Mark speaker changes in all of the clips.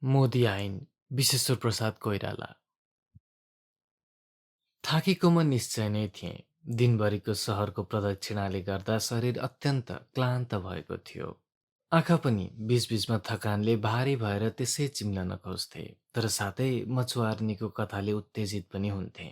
Speaker 1: मोदी आइन् विश्वेश्वर प्रसाद कोइराला। थाकेको म निश्चय नै थिएँ। दिनभरिको सहरको प्रदक्षिणाले गर्दा शरीर अत्यन्त क्लान्त भएको थियो। आँखा पनि बीचबीचमा थकानले भारी भएर त्यसै चिम्लन खोज्थे। तर साथै मछुवार्नीको कथाले उत्तेजित पनि हुन्थे।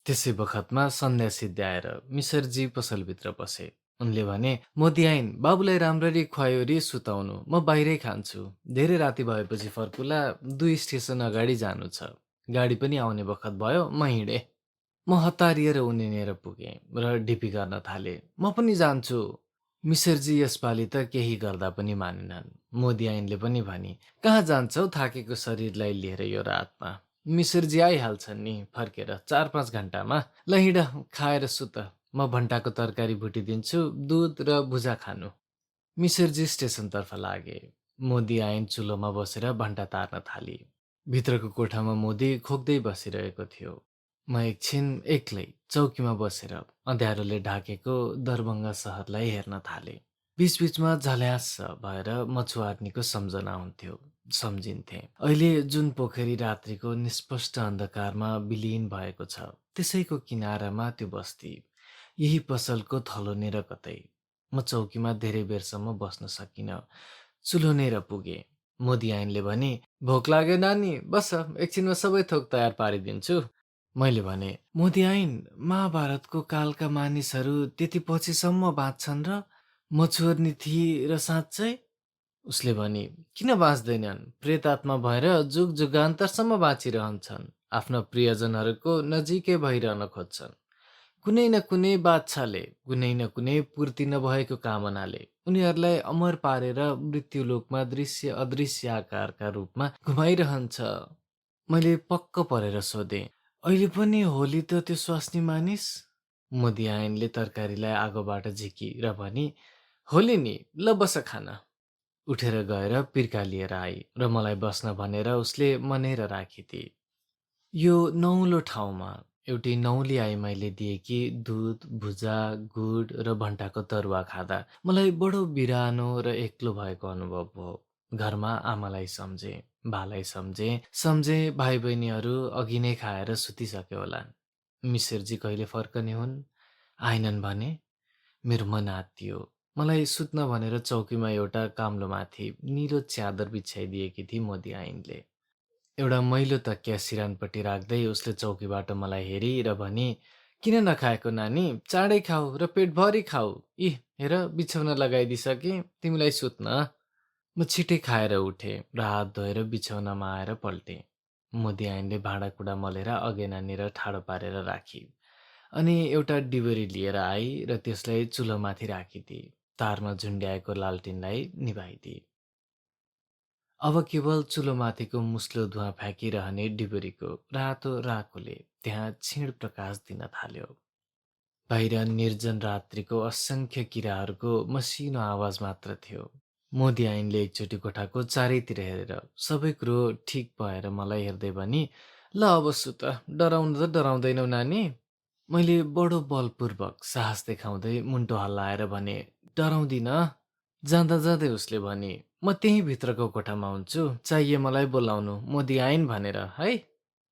Speaker 1: त्यसै बखतमा सन्ध्या सिद्ध्याएर मिसरजी पसलभित्र पसे। उनले भने, मोदी आइन्, बाबुलाई राम्ररी खुवायोरी सुताउनु, म बाहिरै खान्छु। धेरै राति भएपछि फर्कुला, 2 स्टेसन अगाडि जानु छ। गाडी पनि आउने बखत भयो, म हिँडे। म हतारिएर उनिनेर पुगेँ र ढिपी गर्न थालेँ। म पनि जान्छु। मिसरजी यसपालि त केही गर्दा पनि मानेनन्। मोदी आइनले पनि भनी, कहाँ जान्छौ थाकेको शरीरलाई लिएर यो रातमा? मिसरजी आइहाल्छन् नि फर्केर 4-5 घन्टामा। ल हिँड, खाएर सुत। म भन्टाको तरकारी भुटिदिन्छु, दुध र भुजा खानु। मिसरजी स्टेसनतर्फ लागे। मोदी आइन् चुलोमा बसेर भन्टा तार्न थाली। भित्रको कोठामा मोदी खोक्दै बसिरहेको थियो। म एकछिन एक्लै चौकीमा बसेर अँध्यारोले ढाकेको दरभङ्गा सहरलाई हेर्न थालेँ। बीचबीचमा झल्यास्स भएर मछुवार्नीको सम्झना हुन्थ्यो, सम्झिन्थे। अहिले जुन पोखरी रात्रिको निष्पष्ट अन्धकारमा विलीन भएको छ, त्यसैको किनारामा त्यो बस्ती, यही पसलको थलोनेर कतै। म चौकीमा धेरै बेरसम्म बस्न सकिनँ। चुलोनेर पुगे। मोदी आइनले भने, भोक लाग्यो नानी, बस एकछिनमा सबै थोक तयार पारिदिन्छु। मैले भने, मोदी आइन्, महाभारतको कालका मानिसहरू त्यति पछिसम्म बाँच्छन् र मछुवर्नी थिई र साँच्चै? उसले भने, किन बाँच्दैनन्? प्रेतात्मा भएर जुग जुगान्तरसम्म बाँचिरहन्छन्। आफ्ना प्रियजनहरूको नजिकै भइरहन खोज्छन्। कुनै न कुनै बाच्छाले, कुनै न कुनै पूर्ति नभएको कामनाले उनीहरूलाई अमर पारेर मृत्युलोकमा दृश्य अदृश्य आकारका रूपमा घुमाइरहन्छ। मैले पक्क परेर सोधेँ, अहिले पनि होली त त्यो स्वास्नी मानिस? मोदी आइनले तरकारीलाई आगोबाट झिकी र भनी, होली नि, ल बस खान। उठेर गएर पिर्का लिएर आई र मलाई बस्न भनेर उसले मनेर राखिदिए। यो नौलो ठाउँमा एउटी नौली आई मैले दिएकी दुध, भुजा, गुड र भन्टाको तरुवा खाँदा मलाई बडो बिरानो र एक्लो भएको अनुभव भयो। घरमा आमालाई सम्झे, बालाई सम्झे भाइ बहिनीहरू अघि नै खाएर सुतिसके होलान्। मिसरजी कहिले फर्कने हुन्? आएनन् भने? मेरो मन आत्तियो। मलाई सुत्न भनेर चौकीमा एउटा काम्लोमाथि निलो च्यादर बिछ्याइदिएकी थिई मोदी आइनले। एउटा मैलो तकिया सिरानपट्टि राख्दै उसले चौकीबाट मलाई हेरी र भनी, किन नखाएको नानी? चाँडै खाऊ र पेटभरि खाऊ। हेर बिछौना लगाइदिइसकेँ, तिमीलाई सुत्न। म छिटै खाएर उठेँ र हात धोएर बिछौनामा आएर पल्टेँ। मोदी आइनले भाँडाकुँडा मलेर अगेनानिर ठाडो पारेर राखी। अनि एउटा डिबरी लिएर आई र त्यसलाई चुलोमाथि राखिदिए। तारमा झुन्ड्याएको लालटिनलाई निभाइदिए। अब केवल चुलोमाथिको मुस्लो धुवाँ फ्याँकिरहने डिबरीको रातो राकोले त्यहाँ क्षीण प्रकाश दिन थाल्यो। बाहिर निर्जन रात्रिको असङ्ख्य किराहरूको मसिनो आवाज मात्र थियो। मोदी आइनले एकचोटि कोठाको चारैतिर हेरेर सबै कुरो ठिक भएर मलाई हेर्दै भनी, ल अब सुत, डराउनु त डराउँदैनौ नानी? मैले बडो बलपूर्वक साहस देखाउँदै मुन्टो हल्लाएर भने, डराउँदिन। जाँदा जाँदै उसले भने, म त्यही भित्रको कोठामा हुन्छु, चाहिए मलाई बोलाउनु, मोदी आइन् भनेर है।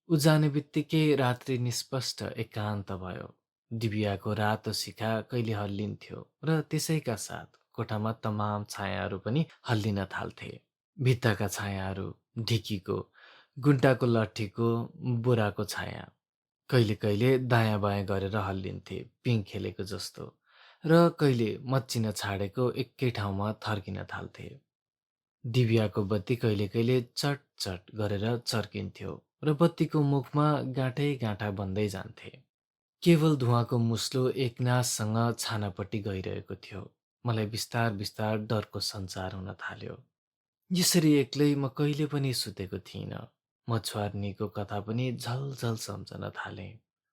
Speaker 1: ऊ जाने बित्तिकै रात्रि निष्पष्ट एकान्त भयो। डिबियाको रातो शिखा कहिले हल्लिन्थ्यो र त्यसैका साथ कोठामा तमाम छायाहरू पनि हल्लिन थाल्थे। भित्ताका छायाहरू, ढिकीको, गुन्टाको लट्ठीको, बोराको छाया कहिले कहिले दायाँ बायाँ गरेर हल्लिन्थे, पिङ खेलेको जस्तो, र कहिले मच्चिन छाडेको एकै ठाउँमा थर्किन थाल्थे। डिबियाको बत्ती कहिले कहिले चट चट गरेर चर्किन्थ्यो र बत्तीको मुखमा गाँठै गाँठा बन्दै जान्थे। केवल धुवाँको मुस्लो एकनाससँग छानापट्टि गइरहेको थियो। मलाई बिस्तार बिस्तार डरको सञ्चार हुन थाल्यो। यसरी एक्लै म कहिले पनि सुतेको थिइनँ। मछुवार्नीको कथा पनि झलझल सम्झन थालेँ।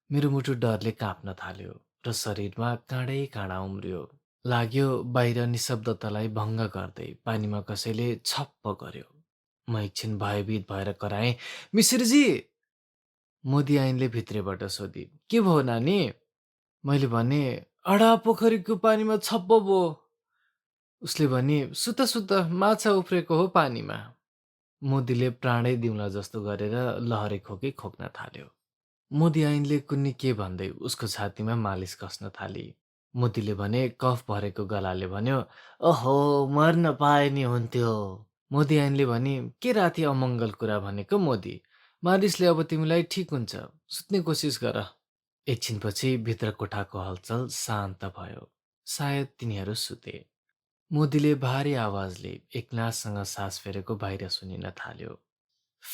Speaker 1: मेरो मुटु डरले काँप्न थाल्यो र शरीरमा काँडै काँडा उम्रियो। लाग्यो बाहिर निशब्दतालाई भङ्ग गर्दै पानीमा कसैले छप्प गर्यो। म एकछिन भयभीत भएर कराएँ, मिश्रजी! मोदी आइनले भित्रैबाट सोधी, के भयो नानी? मैले भने, अडा पोखरीको पानीमा छप्प भयो। उसले भने, सुत सुत, माछा उफ्रेको हो पानीमा। मोदीले प्राणै दिउँला जस्तो गरेर लहरे खोकी खोक्न थाल्यो। मोदी आइनले कुन्नी के भन्दै उसको छातीमा मालिस कस्न थाली। मोतीले भने कफ भरेको गलाले भन्यो, "ओहो, मर्न पाए नि हुन्थ्यो।" मोदी आइनले भने, "के राति अमङ्गल कुरा भनेको मोदी? मालिसले अब तिमीलाई ठिक हुन्छ। सुत्ने कोसिस गर।" एकछिनपछि भित्र कोठाको हलचल शान्त भयो। सायद तिनीहरू सुते। मोदीले भारी आवाजले एकनाससँग सास फेरेको बाहिर सुनिन थाल्यो।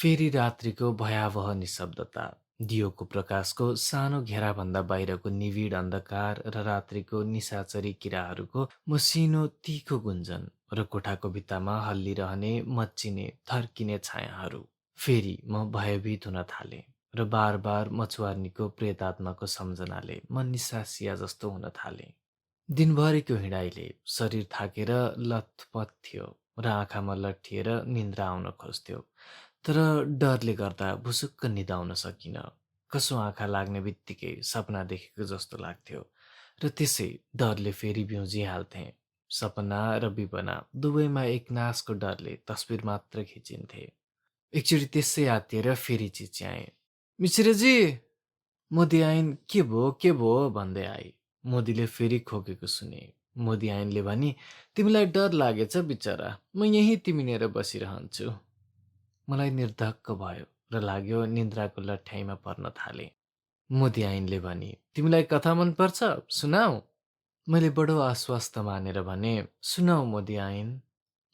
Speaker 1: फेरि रात्रिको भयावह निशब्दता, दियोको प्रकाशको सानो घेराभन्दा बाहिरको निविड अन्धकार र रात्रिको निशाचरी किराहरूको मसिनो तीखो गुन्जन र कोठाको भित्तामा हल्लिरहने मच्चिने थर्किने छायाहरू। फेरि म भयभीत हुन थालेँ र बार बार मछुवार्नीको प्रेतात्माको सम्झनाले म निसासिया जस्तो हुन थालेँ। दिनभरिको हिँडाइले शरीर थाकेर लथपथ थियो र आँखामा लट्ठिएर निन्द्रा आउन खोज्थ्यो। तर डरले गर्दा भुसुक्क निदाउन सकिन। कसो आँखा लाग्ने बित्तिकै सपना देखेको जस्तो लाग्थ्यो र त्यसै डरले फेरि ब्युँझिहाल्थेँ। सपना र विपना दुवैमा एक नासको डरले तस्बिर मात्र खिचिन्थे। एकचोटि त्यसै आत्तिएर फेरि चिच्याएँ, "मिश्रजी!" मोदी आइन् के भो भन्दै आई। मोदीले फेरि खोकेको सुने। मोदी आइनले भनी, "तिमीलाई डर लागेछ बिचरा, म यहीँ तिमिनेर बसिरहन्छु।" मलाई निर्धक्क भयो र लाग्यो निन्द्राको लठ्याइमा पर्न थालेँ। मोदी आइनले भने, "तिमीलाई कथा मनपर्छ? सुनाऊ?" मैले बडो आश्वस्त मानेर भने, "सुनाऊ मोदी आइन।"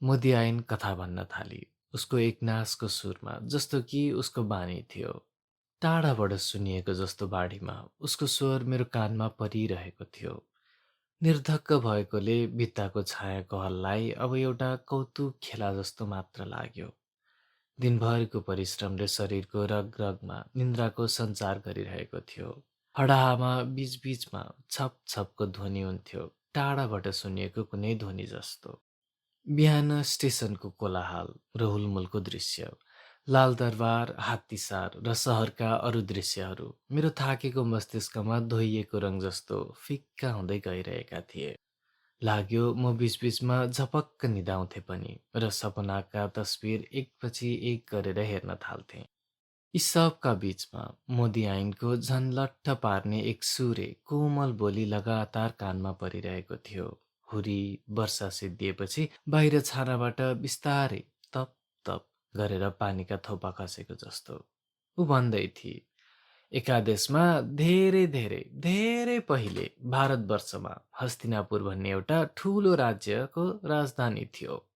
Speaker 1: मोदी आइन कथा भन्न थाली। उसको एकनासको सुरमा, जस्तो कि उसको बानी थियो। टाढाबाट सुनिएको जस्तो बाढीमा उसको स्वर मेरो कानमा परिरहेको थियो। निर्धक्क भएकोले भित्ताको छायाको हल्लाइ अब एउटा कौतुक खेला जस्तो मात्र लाग्यो। दिनभरिको परिश्रमले शरीरको रगरगमा निन्द्राको सञ्चार गरिरहेको थियो। हडाहामा बीचबीचमा छप छपको ध्वनि हुन्थ्यो, टाढाबाट सुनिएको कुनै ध्वनि जस्तो। बिहान स्टेसनको कोलाहल र हुलमुलको दृश्य, लालदरबार, हात्तीसार र सहरका अरू दृश्यहरू मेरो थाकेको मस्तिष्कमा धोइएको रङ जस्तो फिक्का हुँदै गइरहेका थिए। लाग्यो म बीचबीचमा झपक्क निदाउँथे पनि र सपनाका तस्बिर एकपछि एक गरेर हेर्न थाल्थेँ। यी सबका बीचमा मोदी आइनको झन लट्ठ पार्ने एक सुरे कोमल बोली लगातार कानमा परिरहेको थियो। हुरी वर्षा सिद्धिएपछि बाहिर छानाबाट बिस्तारै तप तप गरेर पानीका थोपा खसेको जस्तो। ऊ भन्दै थिए, एकादेशमा धेरै धेरै धेरै पहिले भारतवर्षमा हस्तिनापुर भन्ने एउटा ठुलो राज्यको राजधानी थियो।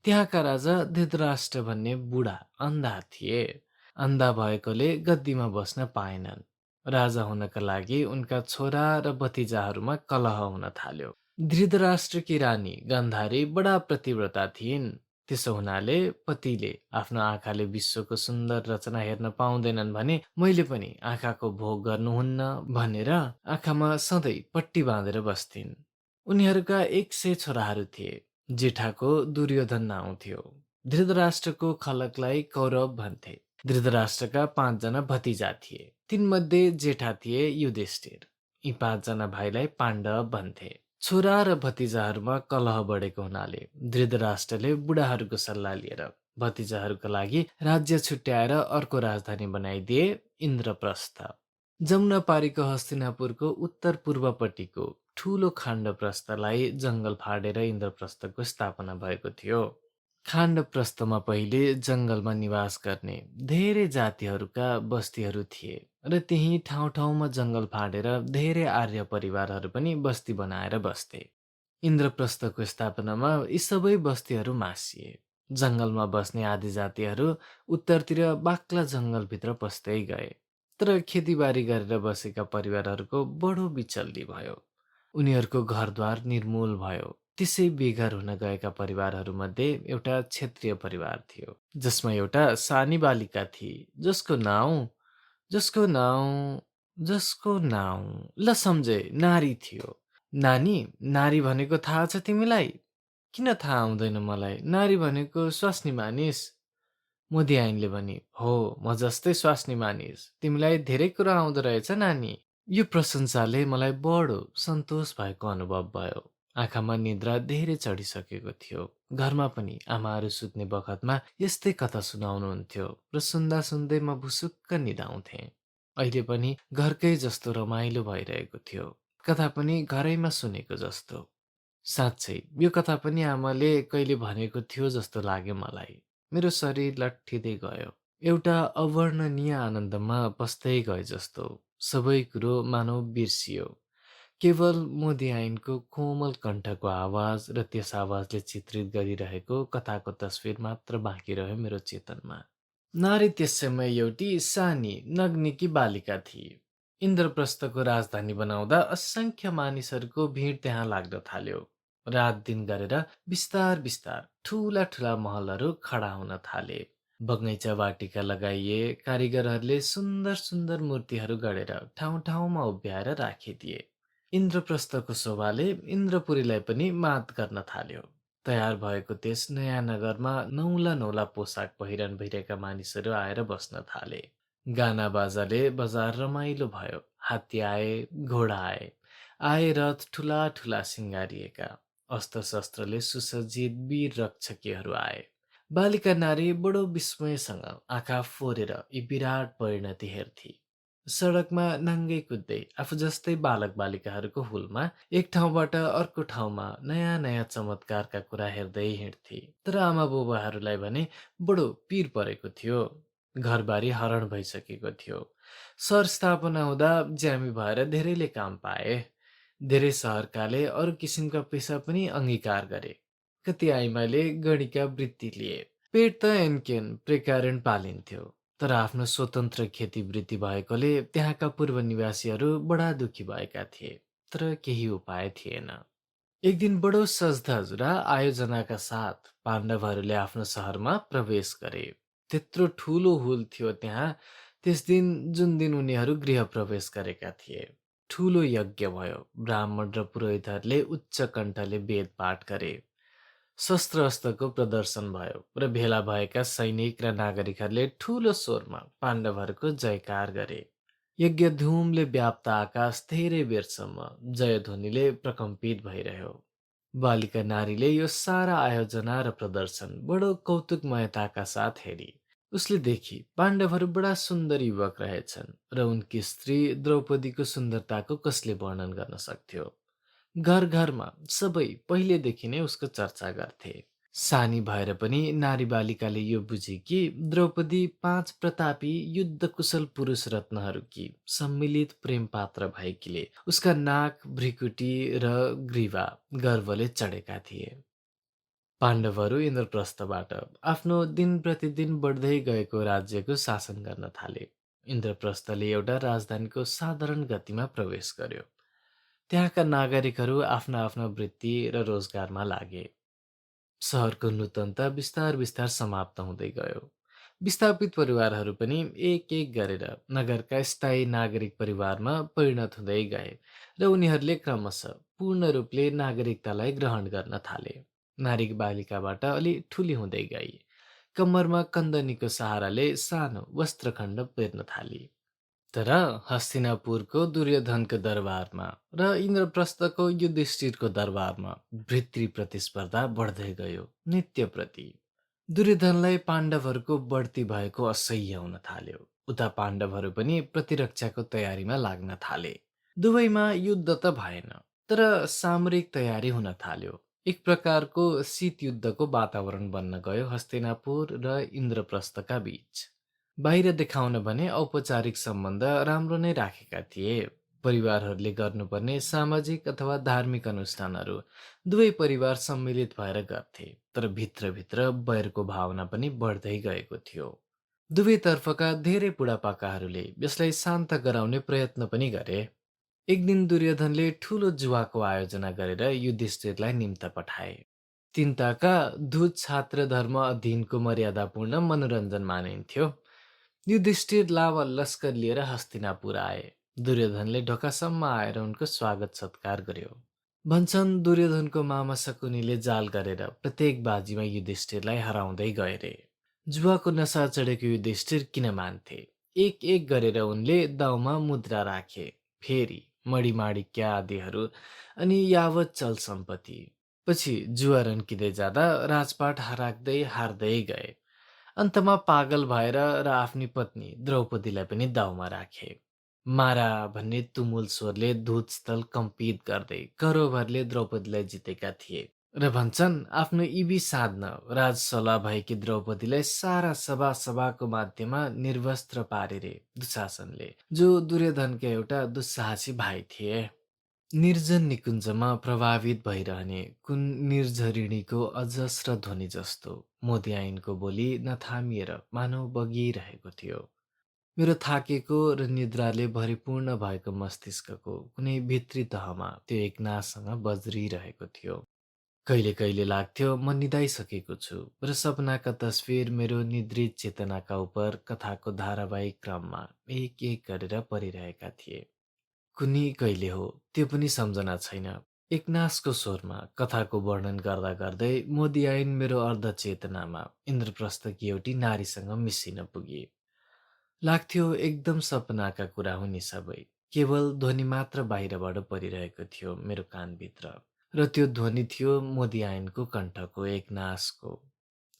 Speaker 1: त्यहाँका राजा धृतराष्ट्र भन्ने बुढा अन्धा थिए। अन्धा भएकोले गद्दीमा बस्न पाएनन्। राजा हुनका लागि उनका छोरा र भतिजाहरूमा कलह हुन थाल्यो। धृतराष्ट्रकी रानी गान्धारी बडा प्रतिव्रता थिइन्। त्यसो हुनाले पतिले आफ्नो आँखाले विश्वको सुन्दर रचना हेर्न पाउँदैनन् भने मैले पनि आँखाको भोग गर्नुहुन्न भनेर आँखामा सधैँ पट्टी बाँधेर बस्थिन्। उनीहरूका 100 छोराहरू थिए। जेठाको दुर्योधन नाउँ थियो। धृतराष्ट्रको खलकलाई कौरव भन्थे। धृतराष्ट्रका 5 जना भतिजा थिए। तिनमध्ये जेठा थिए युधिष्ठिर। यी 5 जना भाइलाई पाण्डव भन्थे। छोरा र भतिजाहरूमा कलह बढेको हुनाले धृतराष्ट्रले बुढाहरूको सल्लाह लिएर भतिजाहरूका लागि राज्य छुट्याएर अर्को राजधानी बनाइदिए, इन्द्रप्रस्थ। जमुना पारीको हस्तिनापुरको उत्तर पूर्वपट्टिको ठुलो खाण्डप्रस्थलाई जङ्गल फाडेर इन्द्रप्रस्थको स्थापना भएको थियो। खाण्डप्रस्थमा पहिले जङ्गलमा निवास गर्ने धेरै जातिहरूका बस्तीहरू थिए र त्यही ठाउँ ठाउँमा जङ्गल फाडेर धेरै आर्य परिवारहरू पनि बस्ती बनाएर बस्थे। इन्द्रप्रस्थको स्थापनामा यी सबै बस्तीहरू मासिए। जङ्गलमा बस्ने आदि जातिहरू उत्तरतिर बाक्ला जङ्गलभित्र पस्दै गए। तर खेतीबारी गरेर बसेका परिवारहरूको बडो बिचल्ली भयो। उनीहरूको घरद्वार निर्मूल भयो। त्यसै बेघर हुन गएका परिवारहरूमध्ये एउटा क्षेत्रीय परिवार थियो, जसमा एउटा सानी बालिका थिए, जसको नाउँ ल सम्झे, नारी थियो। नानी, नारी भनेको थाहा छ तिमीलाई? किन थाहा हुँदैन मलाई? नारी भनेको स्वास्नी मानिस। मोदी आइनले भने, हो, म जस्तै स्वास्नी मानिस। तिमीलाई धेरै कुरा आउँदो रहेछ नानी। यो प्रशंसाले मलाई बडो सन्तोष भएको अनुभव भयो। आँखामा निद्रा धेरै चढिसकेको थियो। घरमा पनि आमाहरू सुत्ने बखतमा यस्तै कथा सुनाउनुहुन्थ्यो र सुन्दा सुन्दै म भुसुक्क निदाउँथेँ। अहिले पनि घरकै जस्तो रमाइलो भइरहेको थियो। कथा पनि घरैमा सुनेको जस्तो। साँच्चै यो कथा पनि आमाले कहिले भनेको थियो जस्तो लाग्यो मलाई। मेरो शरीर लट्ठिँदै गयो। एउटा अवर्णनीय आनन्दमा पस्दै गए जस्तो। सबै कुरो मानव बिर्सियो। केवल मोदी ऐनको कोमल कण्ठको आवाज र त्यस आवाजले चित्रित गरिरहेको कथाको तस्विर मात्र बाँकी रह्यो मेरो चेतनमा। नारी त्यस समय एउटी सानी नग्निकी बालिका थिए। इन्द्रप्रस्थको राजधानी बनाउँदा असङ्ख्य मानिसहरूको भिड त्यहाँ लाग्न थाल्यो। रात दिन गरेर बिस्तार बिस्तार ठुला ठुला महलहरू खडा हुन थाले। बगैँचा वाटिका लगाइए, कारिगरहरूले सुन्दर सुन्दर मूर्तिहरू गढेर ठाउँ ठाउँमा उभ्याएर राखिदिए। इन्द्रप्रस्थको शोभाले इन्द्रपुरीलाई पनि मात गर्न थाल्यो। तयार भएको त्यस नयाँ नगरमा नौला नौला पोसाक पहिरन भइरहेका मानिसहरू आएर बस्न थाले। गाना बाजाले बजार रमाइलो भयो। हात्ती आए, घोडा आए। आए रथ ठुला ठुला सिँगारिएका। अस्त्र शस्त्रले सुसज्जित वीर रक्षकीहरू आए। बालिका नारी बडो विस्मयसँग आँखा फोरेर यी विराट परिणति हेर्थी। सडकमा नाङ्गै कुद्दै आफू जस्तै बालक बालिकाहरूको हुलमा एक ठाउँबाट अर्को ठाउँमा नयाँ नयाँ चमत्कारका कुरा हेर्दै हिँड्थे। तर आमा बुबाहरूलाई भने बडो पिर परेको थियो। घरबारी हरण भइसकेको थियो। सहर स्थापना हुँदा ज्यामी भएर धेरैले काम पाए। धेरै सहरकाले अरू किसिमका पेसा पनि अङ्गीकार गरे। कति आइमाले गणिका वृत्ति लिए। पेट त एनकेन प्रेकारण पालिन्थ्यो। तर आफ्नो स्वतन्त्र खेतीवृत्ति भएकोले त्यहाँका पूर्व निवासीहरू बडा दुखी भएका थिए। तर केही उपाय थिएन। एक दिन बडो सजधज र आयोजनाका साथ पाण्डवहरूले आफ्नो सहरमा प्रवेश गरे। त्यत्रो ठुलो हुल थियो त्यहाँ। त्यस दिन जुन दिन उनीहरू गृह प्रवेश गरेका थिए, ठुलो यज्ञ भयो। ब्राह्मण र पुरोहितहरूले उच्च कण्ठले वेद पाठ गरे। शस्त्र अस्त्रको प्रदर्शन भयो र भेला भएका सैनिक र नागरिकहरूले ठुलो स्वरमा पाण्डवहरूको जयकार गरे। यज्ञ धुमले व्याप्त आकाश धेरै बेरसम्म जयध्वनिले प्रकम्पित भइरह्यो। बालिका नारीले यो सारा आयोजना र प्रदर्शन बडो कौतुकमयताका साथ हेरी। उसले देखी पाण्डवहरू बडा सुन्दर युवक रहेछन् र उनकी स्त्री द्रौपदीको सुन्दरताको कसले वर्णन गर्न सक्थ्यो। घर घरमा सबै पहिलेदेखि नै उसको चर्चा गर्थे। सानी भएर पनि नारी बालिकाले यो बुझे कि द्रौपदी 5 प्रतापी युद्धकुशल पुरुष रत्नहरूकी सम्मिलित प्रेम पात्र भएकीले उसका नाक, भ्रिकुटी र ग्रीवा गर्वले चढेका थिए। पाण्डवहरू इन्द्रप्रस्थबाट आफ्नो दिन प्रतिदिन बढ्दै गएको राज्यको शासन गर्न थाले। इन्द्रप्रस्थले एउटा राजधानीको साधारण गतिमा प्रवेश गर्यो। त्यहाँका नागरिकहरू आफ्ना आफ्ना वृत्ति र रोजगारमा लागे। सहरको नूतनता बिस्तार बिस्तार समाप्त हुँदै गयो। विस्थापित परिवारहरू पनि एक एक गरेर नगरका स्थायी नागरिक परिवारमा परिणत हुँदै गए र उनीहरूले क्रमशः पूर्ण रूपले नागरिकतालाई ग्रहण गर्न थाले। नारी बालिकाबाट अलि ठुली हुँदै गई। कम्मरमा कन्दनीको सहाराले सानो वस्त्रखण्ड पेर्न थाली। तर हस्तिनापुरको दुर्योधनको दरबारमा र इन्द्रप्रस्थको युधिष्ठिरको दरबारमा भृतृ प्रतिस्पर्धा बढ्दै गयो नित्यप्रति। दुर्योधनलाई पाण्डवहरूको बढ्ती भएको असह्य हुन थाल्यो। उता पाण्डवहरू पनि प्रतिरक्षाको तयारीमा लाग्न थाले। दुवैमा युद्ध त भएन, तर सामरिक तयारी हुन थाल्यो। एक प्रकारको शीत युद्धको वातावरण बन्न गयो हस्तिनापुर र इन्द्रप्रस्थका बीच। बाहिर देखाउन भने औपचारिक सम्बन्ध राम्रो नै राखेका थिए। परिवारहरूले गर्नुपर्ने सामाजिक अथवा धार्मिक अनुष्ठानहरू दुवै परिवार सम्मिलित भएर गर्थे। तर भित्रभित्र वैरको भावना पनि बढ्दै गएको थियो। दुवैतर्फका धेरै बुढापाकाहरूले यसलाई शान्त गराउने प्रयत्न पनि गरे। एक दिन दुर्योधनले ठुलो जुवाको आयोजना गरेर युधिष्ठिरलाई निम्त पठाए। तिनताका दूत छात्र धर्म अध्ययनको मर्यादापूर्ण मनोरञ्जन मानिन्थ्यो। युधिष्ठिर लावा लस्कर लिएर हस्तिनापुर आए। दुर्योधनले ढोकासम्म आएर उनको स्वागत सत्कार गर्यो। भन्छन् दुर्योधनको मामा शकुनीले जाल गरेर प्रत्येक बाजीमा युधिष्ठिरलाई हराउँदै गए रे। जुवाको नसा चढेको युधिष्ठिर किन मान्थे? एक एक गरेर उनले दाउमा मुद्रा राखे। फेरि मणिमाणिक्य आदिहरू अनि यावत चल सम्पत्ति। पछि जुवा रन्किँदै जाँदा राजपाट हराक्दै हार्दै गए। अन्तमा पागल भएर र आफ्नी पत्नी द्रौपदीलाई पनि दाउमा राखे। मारा भन्ने तुमुल स्वरले धुतस्थल कम्पित गर्दै कौरवहरूले द्रौपदीलाई जितेका थिए। र भन्छन् आफ्नो इबी साध्न राजसल्लाह भएकी द्रौपदीलाई सारा सभाको माध्यममा निर्वस्त्र पारे रे दुशासनले, जो दुर्योधनका एउटा दुस्साहसी भाइ थिए। निर्जन निकुञ्जमा प्रभावित भइरहने कुन निर्झरिणीको अजस्र ध्वनि जस्तो मोदियाइनको बोली नथामिएर मानव बगिरहेको थियो। मेरो थाकेको र निद्राले भरिपूर्ण भएको मस्तिष्कको कुनै भित्री तहमा त्यो एकनाससँग बज्रिरहेको थियो। कहिले कहिले लाग्थ्यो म निदाइसकेको छु र सपनाका तस्विर मेरो निद्रित चेतनाका उप कथाको धारावाहिक क्रममा एक एक गरेर परिरहेका थिए। कुनी कहिले हो त्यो पनि सम्झना छैन। एकनासको स्वरमा कथाको वर्णन गर्दा गर्दै मोदियाइन मेरो अर्धचेतनामा इन्द्रप्रस्थकी एउटी नारीसँग मिसिन पुगे। लाग्थ्यो एकदम सपनाका कुरा हुने सबै, केवल ध्वनि मात्र बाहिरबाट परिरहेको थियो मेरो कानभित्र। र त्यो ध्वनि थियो मोदियाइनको कण्ठको, एकनासको।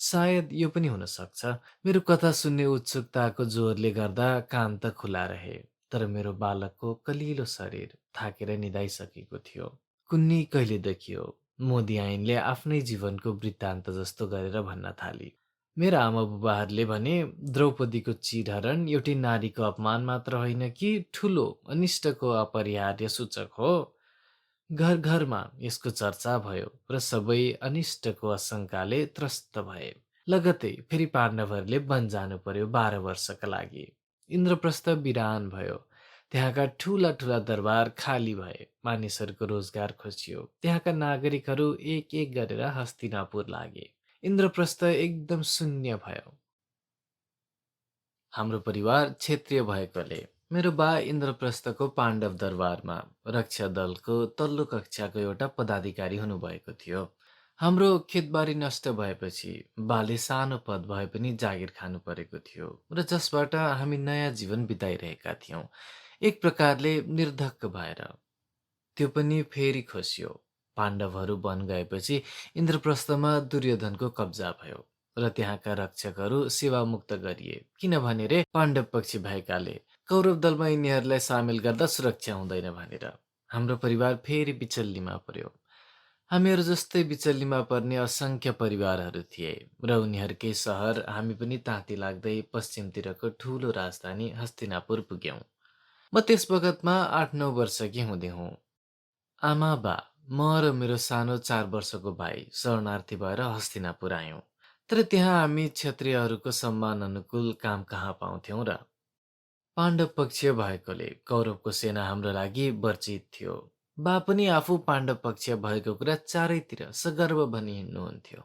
Speaker 1: सायद यो पनि हुन सक्छ मेरो कथा सुन्ने उत्सुकताको जोरले गर्दा कान त खुला रहे, तर मेरो बालकको कलिलो शरीर थाकेर निदाइसकेको थियो। कुन्नी कहिले देखियो मोदी आइनले आफ्नै जीवनको वृत्तान्त जस्तो गरेर भन्न थाली। मेरा आमा बुबाहरूले भने द्रौपदीको चिरहरण एउटी नारीको अपमान मात्र होइन कि ठुलो अनिष्टको अपरिहार्य सूचक हो। घर घरमा यसको चर्चा भयो र सबै अनिष्टको आशंकाले त्रस्त भए। लगतै फेरि पाण्डवहरूले वन जानु पर्यो 12 वर्षका लागि। इन्द्रप्रस्थ बिरान भयो। त्यहाँका ठुला ठुला दरबार खाली भए। मानिसहरूको रोजगार खोजियो। त्यहाँका नागरिकहरू एक एक गरेर हस्तिनापुर लागे। इन्द्रप्रस्थ एकदम शून्य भयो। हाम्रो परिवार क्षेत्रीय भएकोले मेरो बा इन्द्रप्रस्थको पाण्डव दरबारमा रक्षा दलको तल्लो कक्षाको एउटा पदाधिकारी हुनुभएको थियो। हाम्रो खेतबारी नष्ट भएपछि बाले सानो पद भए पनि जागिर खानु परेको थियो र जसबाट हामी नयाँ जीवन बिताइरहेका थियौँ, एक प्रकारले निर्धक्क भएर। त्यो पनि फेरि खोसियो। पाण्डवहरू वन गएपछि इन्द्रप्रस्थमा दुर्योधनको कब्जा भयो र त्यहाँका रक्षकहरू सेवामुक्त गरिए, किनभने रे पाण्डव पक्षी भएकाले कौरव दलमा यिनीहरूलाई सामेल गर्दा सुरक्षा हुँदैन भनेर। हाम्रो परिवार फेरि बिचल्लीमा पर्यो। हामीहरू जस्तै बिचल्लीमा पर्ने असङ्ख्य परिवारहरू थिए र उनीहरूकै सहर हामी पनि ताती लाग्दै पश्चिमतिरको ठुलो राजधानी हस्तिनापुर पुग्यौं। म त्यस बखतमा 8-9 वर्षकी हुँदै हुँ। आमा बा म र मेरो सानो 4 वर्षको भाइ शरणार्थी भएर हस्तिनापुर आयौँ। तर त्यहाँ हामी क्षत्रियहरूको सम्मान अनुकूल काम कहाँ पाउँथ्यौँ र। पाण्डव पक्षीय भएकोले कौरवको सेना हाम्रो लागि वर्चित थियो। बा पनि आफू पाण्डव पक्षीय भएको कुरा चारैतिर सगर्व भनी हिँड्नुहुन्थ्यो।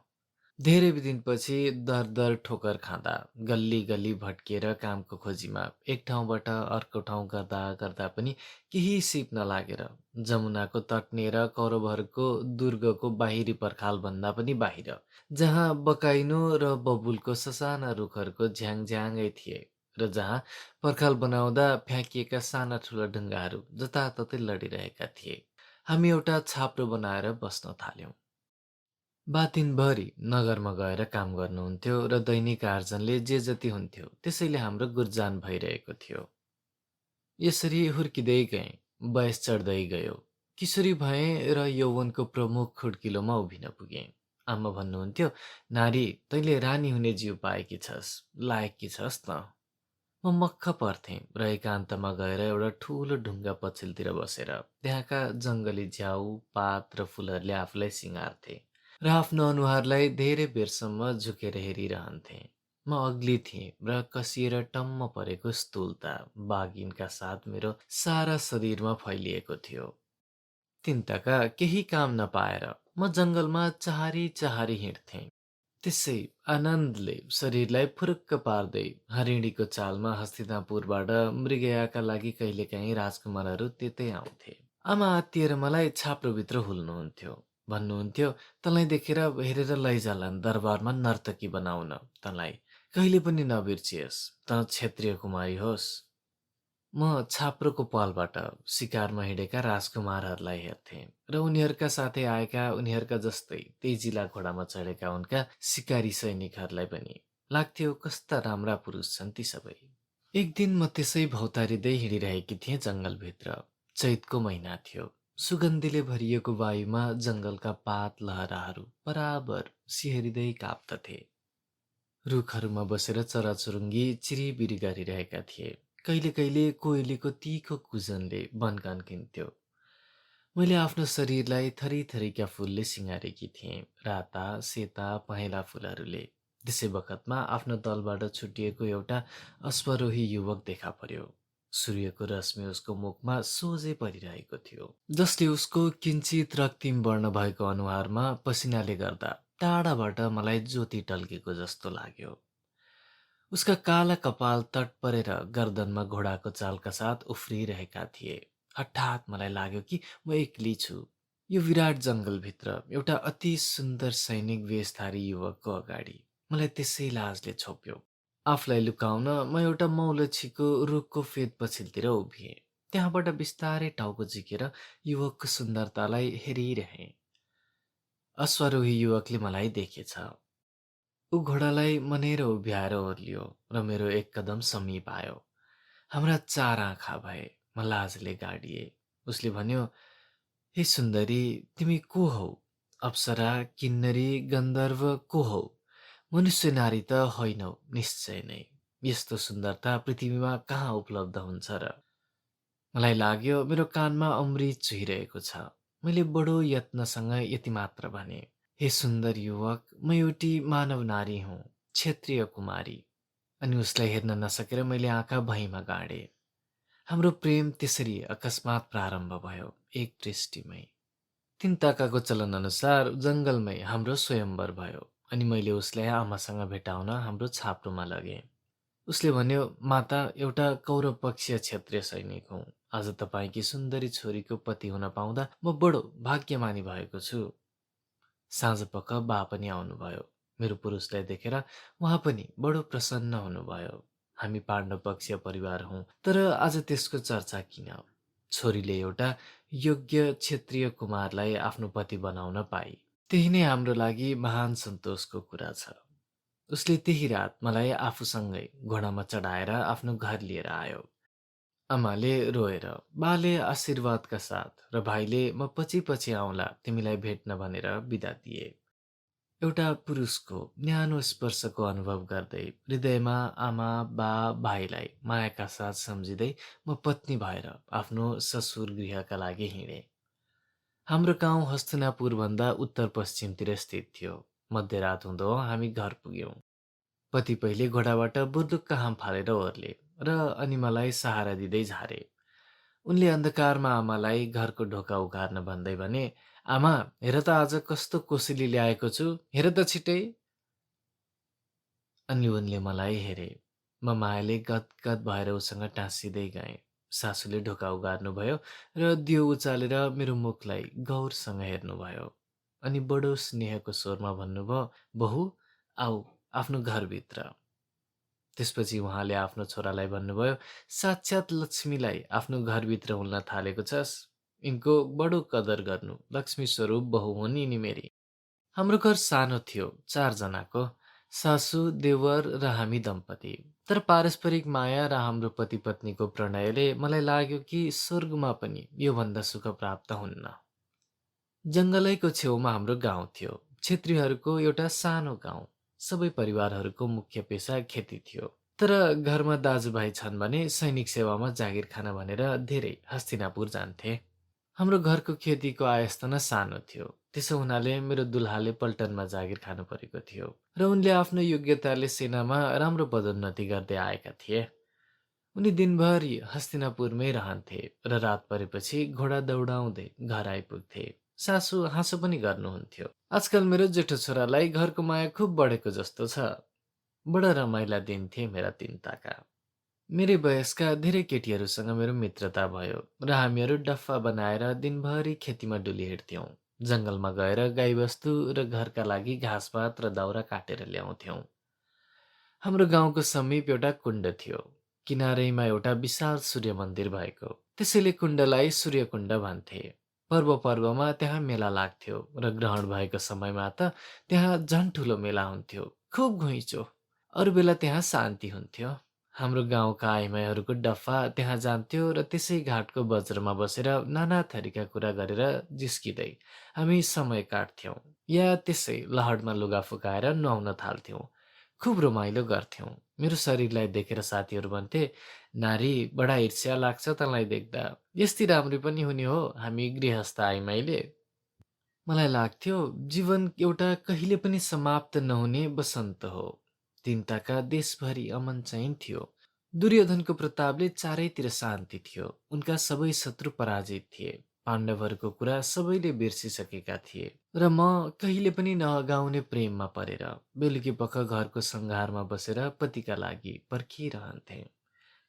Speaker 1: धेरै दिनपछि दर दर ठोकर खाँदा गल्ली गल्ली भट्किएर कामको खोजीमा एक ठाउँबाट अर्को ठाउँ गर्दा गर्दा पनि केही सिप नलागेर जमुनाको तट्नेर कौरवहरूको दुर्गको बाहिरी पर्खाल भन्दा पनि बाहिर, जहाँ बकाइनो र बबुलको ससाना रुखहरूको झ्याङझ्याङै थिए र जहाँ पर्खाल बनाउँदा फ्याँकिएका साना ठुला ढुङ्गाहरू जताततै लडिरहेका थिए, हामी एउटा छाप्रो बनाएर बस्न थाल्यौँ। बा दिनभरि नगरमा गएर काम गर्नुहुन्थ्यो र दैनिक आर्जनले जे जति हुन्थ्यो त्यसैले हाम्रो गुर्जान भइरहेको थियो। यसरी हुर्किँदै गएँ, वयस चढ्दै गयो। किशोरी भएँ र यौवनको प्रमुख खुड्किलोमा उभिन पुगेँ। आमा भन्नुहुन्थ्यो, नारी तैँले रानी हुने जीव पाएकी छस्, लायककी छस् त। म मक्ख पर्थेँ र एकान्तमा गएर एउटा ठुलो ढुङ्गा पछिल्तिर बसेर त्यहाँका जङ्गली झ्याउ, पात र फुलहरूले आफूलाई सिँगार्थे र आफ्नो अनुहारलाई धेरै बेरसम्म झुकेर हेरिरहन्थेँ। म अग्ली थिएँ र कसिएर टम्म परेको स्थूलता बाघिनका साथ मेरो सारा शरीरमा फैलिएको थियो। तिनताका केही काम नपाएर म जङ्गलमा चहारी चहारी हिँड्थेँ। त्यसै आनन्दले शरीरलाई फुरुक्क पार्दै हरिणीको चालमा हस्तिनापुरबाट मृगयाका लागि कहिलेकाहीँ राजकुमारहरू त्यतै आउँथे। आमा आत्तिएर मलाई छाप्रोभित्र हुल्नुहुन्थ्यो। भन्नुहुन्थ्यो, तँलाई देखेर हेरेर लैजालान् दरबारमा नर्तकी बनाउन तँलाई। कहिले पनि नबिर्सियोस्, तँ क्षत्रिय कुमारी होस्। म छाप्रोको पालबाट शिकारमा हिँडेका राजकुमारहरूलाई हेर्थेँ र उनीहरूका साथै आएका उनीहरूका जस्तै तेजिला घोडामा चढेका उनका सिकारी सैनिकहरूलाई पनि लाग्थ्यो कस्ता राम्रा पुरुष छन् ती सबै। एक दिन म त्यसै भौतारिँदै हिँडिरहेकी थिएँ जङ्गलभित्र। चैतको महिना थियो। सुगन्धीले भरिएको वायुमा जङ्गलका पात लहराहरू बराबर सिहरिँदै काप्दथे। रुखहरूमा बसेर चराचुरुङ्गी चिरिबिरी गरिरहेका थिए। कहिले कहिले कोइलीको तीखो कुजनले वन कन्किन्थ्यो। मैले आफ्नो शरीरलाई थरीथरीका फुलले सिँगारेकी थिएँ, राता सेता पहेँला फुलहरूले। त्यसै बखतमा आफ्नो दलबाट छुटिएको एउटा अश्वरोही युवक देखा पर्यो। सूर्यको रश्मि उसको मुखमा सोझै परिरहेको थियो, जसले उसको किञ्चित रक्तिम वर्ण भएको अनुहारमा पसिनाले गर्दा टाढाबाट मलाई ज्योति टल्केको जस्तो लाग्यो। उसका काला कपाल तट परेर गर्दनमा घोडाको चालका साथ उफ्रिरहेका थिए। हठात मलाई लाग्यो कि म एक्लै छु यो विराट जङ्गलभित्र एउटा अति सुन्दर सैनिक वेशधारी युवकको अगाडि। मलाई त्यसै लाजले छोप्यो। आफूलाई लुकाउन म एउटा मौलछीको रुखको फेद पछिल्तिर उभिएँ। त्यहाँबाट बिस्तारै टाउको झिकेर युवकको सुन्दरतालाई हेरिरहेँ। अश्वारोही युवकले मलाई देखेछ। ऊ घोडालाई मनेर उभ्याएर ओर्लियो र मेरो एक कदम समीप आयो। हाम्रा चार आँखा भए। म लाजले गाडिए। उसले भन्यो, हे सुन्दरी, तिमी को हौ? अप्सरा, किन्नरी, गन्धर्व को हौ? मनुष्य नारी त होइनौ निश्चय नै। यस्तो सुन्दरता पृथ्वीमा कहाँ उपलब्ध हुन्छ र? मलाई लाग्यो मेरो कानमा अमृत चुहिरहेको छ। मैले बडो यत्नसँग यति मात्र भने, हे सुन्दर युवक, म एउटी मानव नारी हुँ, क्षत्रिय कुमारी। अनि उसलाई हेर्न नसकेर मैले आँखा भैँमा गाडेँ। हाम्रो प्रेम त्यसरी अकस्मात प्रारम्भ भयो, एक दृष्टिमै। तिन ताकाको चलन अनुसार जङ्गलमै हाम्रो स्वयम्वर भयो अनि मैले उसलाई आमासँग भेटाउन हाम्रो छाप्रोमा लगेँ। उसले भन्यो, माता, एउटा कौरव पक्षीय क्षत्रिय सैनिक हुँ। आज तपाईँकी सुन्दरी छोरीको पति हुन पाउँदा म बडो भाग्यमानी भएको छु। साँझपख बा पनि आउनुभयो। मेरो पुरुषलाई देखेर उहाँ पनि बडो प्रसन्न हुनुभयो। हामी पाण्डव पक्षीय परिवार हौँ, तर आज त्यसको चर्चा किन? छोरीले एउटा योग्य क्षत्रिय कुमारलाई आफ्नो पति बनाउन पाई। त्यही नै हाम्रो लागि महान सन्तोषको कुरा छ। उसले त्यही रात मलाई आफूसँगै घोडामा चढाएर आफ्नो घर लिएर आयो। आमाले रोएर, बाले आशीर्वादका साथ र भाइले म पछि पछि आउँला तिमीलाई भेट्न भनेर बिदा दिए। एउटा पुरुषको न्यानो स्पर्शको अनुभव गर्दै हृदयमा आमा, बा, भाइलाई मायाका साथ सम्झिँदै म पत्नी भएर आफ्नो ससुर गृहका लागि हिँडेँ। हाम्रो गाउँ हस्तिनापुरभन्दा उत्तर पश्चिमतिर स्थित थियो। मध्यरात हुँदो हामी घर पुग्यौँ। पति पहिले घोडाबाट बुर्लुक्क हाम फालेर ओर्ले र अनि मलाई सहारा दिँदै झारे। उनले अन्धकारमा आमालाई घरको ढोका उघार्न भन्दै भने, आमा, हेर त आज कस्तो कोसेली ल्याएको छु, हेर त छिटै। अनि उनले मलाई हेरे। म मायाले गदगद भएर उसँग टाँसिँदै गएँ। सासूले ढोका उघार्नुभयो र दियो उचालेर मेरो मुखलाई गौरसँग हेर्नुभयो अनि बडो स्नेहको स्वरमा भन्नुभयो, बहू, आऊ आफ्नो घरभित्र। त्यसपछि उहाँले आफ्नो छोरालाई भन्नुभयो, साक्षात् लक्ष्मीलाई आफ्नो घरभित्र हुल्न थालेको छस्, यिनको बडो कदर गर्नु, लक्ष्मी स्वरूप बहू हुन् यिनी मेरी। हाम्रो घर सानो थियो, 4 जनाको, सासू, देवर र हामी दम्पति। तर पारस्परिक माया र हाम्रो पति पत्नीको प्रणयले मलाई लाग्यो कि स्वर्गमा पनि योभन्दा सुख प्राप्त हुन्न। जङ्गलैको छेउमा हाम्रो गाउँ थियो। क्षेत्रीहरूको एउटा सानो गाउँ। सबै परिवारहरूको मुख्य पेसा खेती थियो। तर घरमा दाजुभाइ छन् भने सैनिक सेवामा जागिर खान भनेर धेरै हस्तिनापुर जान्थे। हाम्रो घरको खेतीको आयस्तना सानो थियो। त्यसो हुनाले मेरो दुल्हाले पल्टनमा जागिर खानु परेको थियो र उनले आफ्नो योग्यताले सेनामा राम्रो पदोन्नति गर्दै आएका थिए। उनी दिनभरि हस्तिनापुरमै रहन्थे र रात परेपछि घोडा दौडाउँदै घर आइपुग्थे। सासू हाँसो पनि गर्नुहुन्थ्यो। आजकल मेरो जेठो छोरालाई घरको माया खुब बढेको जस्तो छ। बडा रमाइला दिन थिए मेरा 3 ताका। मेरै वयस्का धेरै केटीहरूसँग मेरो मित्रता भयो र हामीहरू डफ्फा बनाएर दिनभरि खेतीमा डुली हिँड्थ्यौँ। जङ्गलमा गएर गाईबस्तु र घरका लागि घाँसपात र दाउरा काटेर ल्याउँथ्यौँ। हाम्रो गाउँको समीप एउटा कुण्ड थियो। किनारैमा एउटा विशाल सूर्य मन्दिर भएको, त्यसैले कुण्डलाई सूर्यकुण्ड भन्थे। पर्वमा त्यहाँ मेला लाग्थ्यो र ग्रहण भएको समयमा त त्यहाँ झन् ठुलो मेला हुन्थ्यो, खुब घुइँचो। अरू बेला त्यहाँ शान्ति हुन्थ्यो। हाम्रो गाउँका आइमाईहरूको डफा त्यहाँ जान्थ्यो र त्यसै घाटको बज्रमा बसेर नाना थरीका कुरा गरेर जिस्किँदै हामी समय काट्थ्यौँ, या त्यसै लहडमा लुगा फुकाएर नुहाउन थाल्थ्यौँ। खुब रमाइलो गर्थ्यौँ। मेरो शरीरलाई देखेर साथीहरू भन्थे, "नारी, बडा ईर्ष्या लाग्छ तँलाई देख्दा। यस्ती राम्री पनि हुने हो हामी गृहस्थ आइमाईले।" मलाई लाग्थ्यो जीवन एउटा कहिले पनि समाप्त नहुने बसन्त हो। तिनताका देशभरि अमन चाहिँ थियो। दुर्योधनको प्रतापले चारैतिर शान्ति थियो। उनका सबै शत्रु पराजित थिए। पाण्डवहरूको कुरा सबैले बिर्सिसकेका थिए र म कहिले पनि नअगाउने प्रेममा परेर बेलुकी पख घरको सङ्घारमा बसेर पतिका लागि पर्खिरहन्थे।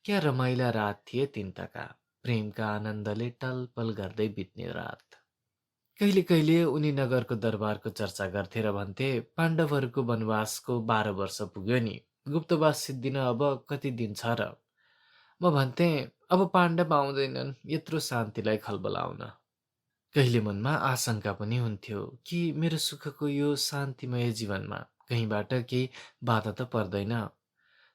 Speaker 1: क्या रमाइला रात थिए तिनताका, प्रेमका आनन्दले टलपल गर्दै बित्ने रात। कहिले कहिले उनी नगरको दरबारको चर्चा गर्थे र भन्थे, पाण्डवहरूको वनवासको 12 वर्ष पुग्यो नि, गुप्तवास सिद्धिन अब कति दिन छ र? म भन्थे, अब पाण्डव आउँदैनन् यत्रो शान्तिलाई खलबलाउन। कहिले मनमा आशंका पनि हुन्थ्यो कि मेरो सुखको यो शान्तिमय जीवनमा कहीँबाट केही बाधा त पर्दैन।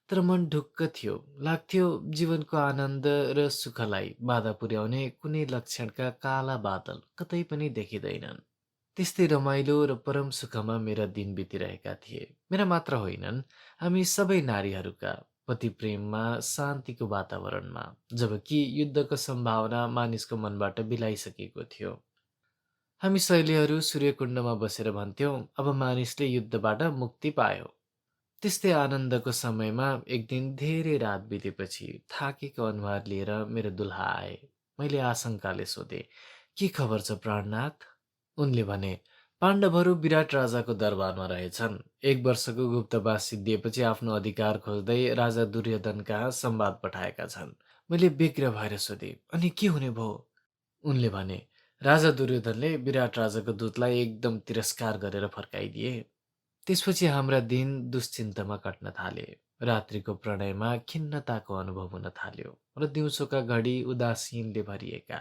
Speaker 1: तर मन ढुक्क थियो। लाग्थ्यो जीवनको आनन्द र सुखलाई बाधा पुर्याउने कुनै लक्षणका काला बादल कतै पनि देखिँदैनन्। त्यस्तै रमाइलो र परम सुखमा मेरा दिन बितिरहेका थिए। मेरा मात्र होइनन्, हामी सबै नारीहरूका। पति प्रेममा, शान्तिको वातावरणमा, जबकि युद्धको सम्भावना मानिसको मनबाट बिलाइसकेको थियो। हामी शैलीहरू सूर्यकुण्डमा बसेर भन्थ्यौं, अब मानिसले युद्धबाट मुक्ति पायो। त्यस्तै आनन्दको समयमा एक दिन धेरै रात बितेपछि थाकेको अनुहार लिएर मेरो दुल्हा आए। मैले आशंकाले सोधे, "के खबर छ प्राणनाथ?" उनले भने, "पाण्डवहरू विराट राजाको दरबारमा रहेछन्। 1 वर्षको गुप्तवास सिद्धिएपछि आफ्नो अधिकार खोज्दै राजा दुर्योधन कहाँ संवाद पठाएका छन्।" मैले व्यग्र भएर सोधे, "अनि के हुने भयो?" उनले भने, "राजा दुर्योधनले विराट राजाको दूतलाई एकदम तिरस्कार गरेर फर्काइदिए।" त्यसपछि हाम्रा दिन दुश्चिन्तामा कट्न थाले। रात्रिको प्रणयमा खिन्नताको अनुभव हुन थाल्यो र दिउँसोका घडी उदासीनले भरिएका।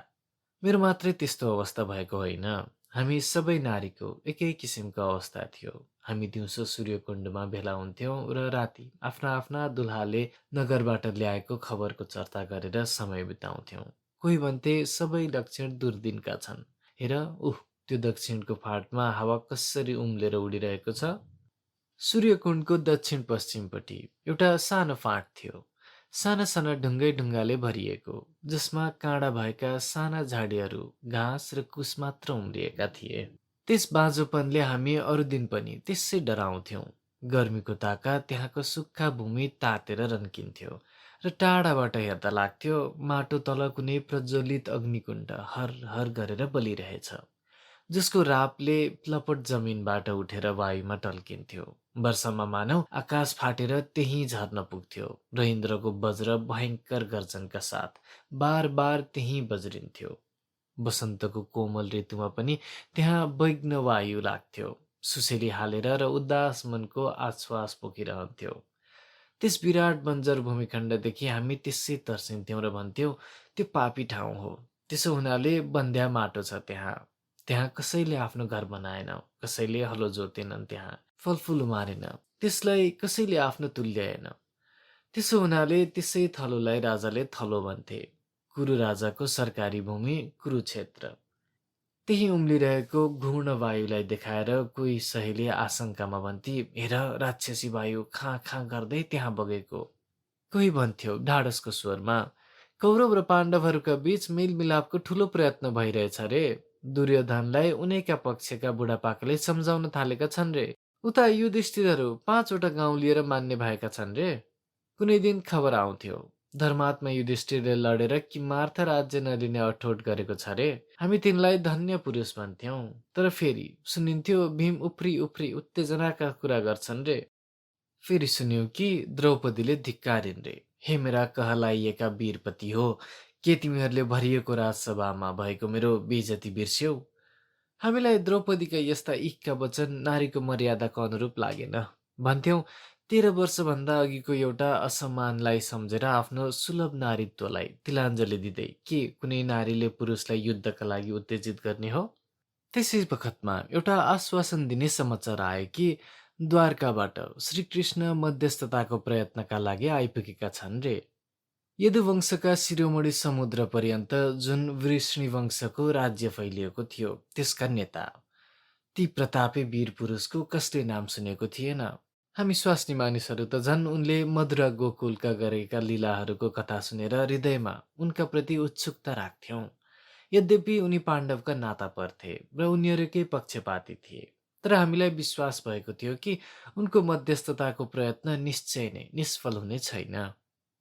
Speaker 1: मेरो मात्रै त्यस्तो अवस्था भएको होइन। हामी सबै नारीको एकै किसिमको अवस्था थियो। हामी दिउँसो सूर्यकुण्डमा भेला हुन्थ्यौं र राति आफ्ना आफ्ना दुल्हाले नगरबाट ल्याएको खबरको चर्चा गरेर समय बिताउँथ्यौं। कोही भन्थे सबै दक्षिण दुर्दिनका छन्। हेर, त्यो दक्षिणको फाँटमा हावा कसरी उम्लेर उडिरहेको छ। सूर्यकुण्डको दक्षिण पश्चिमपट्टि एउटा सानो फाँट थियो, साना साना ढुङ्गाले भरिएको, जसमा काँडा भएका साना झाडीहरू, घाँस र कुस मात्र उम्रिएका थिए। त्यस बाँझोपनले हामी अरू दिन पनि त्यसै डराउँथ्यौं। गर्मीको ताका त्यहाँको सुक्खा भूमि तातेर रन्किन्थ्यो र टाढाबाट हेर्दा लाग्थ्यो माटो तल कुनै प्रज्वलित अग्निकुण्ड हर हर गरेर बलिरहेछ, जसको रापले लपट जमिनबाट उठेर वायुमा टल्किन्थ्यो। वर्षामा मानव आकाश फाटेर त्यहीँ झर्न पुग्थ्यो र इन्द्रको वज्र भयङ्कर गर्जनका साथ बार बार त्यहीँ बज्रिन्थ्यो। वसन्तको कोमल ऋतुमा पनि त्यहाँ वैघ्न वायु लाग्थ्यो, सुसेली हालेर र उदास मनको आश्वास पोखिरहन्थ्यो। त्यस विराट बन्जर भूमिखण्डदेखि हामी त्यसै तर्सिन्थ्यौँ र भन्थ्यौँ, त्यो पापी ठाउँ हो, त्यसो हुनाले बन्ध्या माटो छ त्यहाँ। त्यहाँ कसैले आफ्नो घर बनाएन, कसैले हलो जोतेनन्, त्यहाँ फलफुल उमारेन, त्यसलाई कसैले आफ्नो तुल्याएन। त्यसो हुनाले त्यसै थलोलाई राजाले थलो भन्थे। कुरु राजाको सरकारी भूमि कुरुक्षेत्र। त्यही उम्लिरहेको घूर्ण वायुलाई देखाएर कोही सहेली आशंकामा भन्थे, "हेर, राक्षसी वायु खाँ खाँ गर्दै त्यहाँ बगेको।" कोही भन्थ्यो ढाडसको स्वरमा, "कौरव र पाण्डवहरूका बीच मेलमिलापको ठूलो प्रयत्न भइरहेछ रे। दुर्योधनलाई उनैका पक्षका बुढापाकाले सम्झाउन थालेका छन् रे। उता युधिष्ठिरहरू 5 वटा गाउँ लिएर मान्ने भएका छन् रे।" कुनै दिन खबर आउँथ्यो, धर्मात्मा युधिष्ठिरले लडेर किमार्थ राज्य नलिने अठोट गरेको छ रे। हामी तिनलाई धन्य पुरुष भन्थ्यौं। तर फेरि सुनिन्थ्यो भीम उफ्री उफ्री उत्तेजनाका कुरा गर्छन् रे। फेरि सुन्यौं कि द्रौपदीले धिक्कारिन् रे। "हे मेरा कहलाइएका वीरपति हो, के तिमीहरूले भरिएको राजसभामा भएको मेरो बेइज्जती बिर्स्यौ?" हामीलाई द्रौपदीका यस्ता इखका वचन नारीको मर्यादाको अनुरूप लागेन। भन्थ्यौं, 13 वर्षभन्दा अघिको एउटा असम्मानलाई सम्झेर आफ्नो सुलभ नारीत्वलाई तिलाञ्जली दिँदै के कुनै नारीले पुरुषलाई युद्धका लागि उत्तेजित गर्ने हो? त्यसै बखतमा एउटा आश्वासन दिने समाचार आयो कि द्वारकाबाट श्रीकृष्ण मध्यस्थताको प्रयत्नका लागि आइपुगेका छन् रे। यदुवंशका शिरोमणि समुद्र पर्यन्त जुन वृष्णि वंशको राज्य फैलिएको थियो त्यसका नेता, ती प्रतापी वीर पुरुषको कसले नाम सुनेको थिएन? हामी स्वास्नी मानिसहरू त झन् उनले मधुरा गोकुलका गरेका लीलाहरूको कथा सुनेर हृदयमा उनका प्रति उत्सुकता राख्थ्यौं। यद्यपि उनी पाण्डवका नाता पर्थे र उनीहरूकै पक्षपाती थिए, तर हामीलाई विश्वास भएको थियो कि उनको मध्यस्थताको प्रयत्न निश्चय नै निष्फल हुने छैन।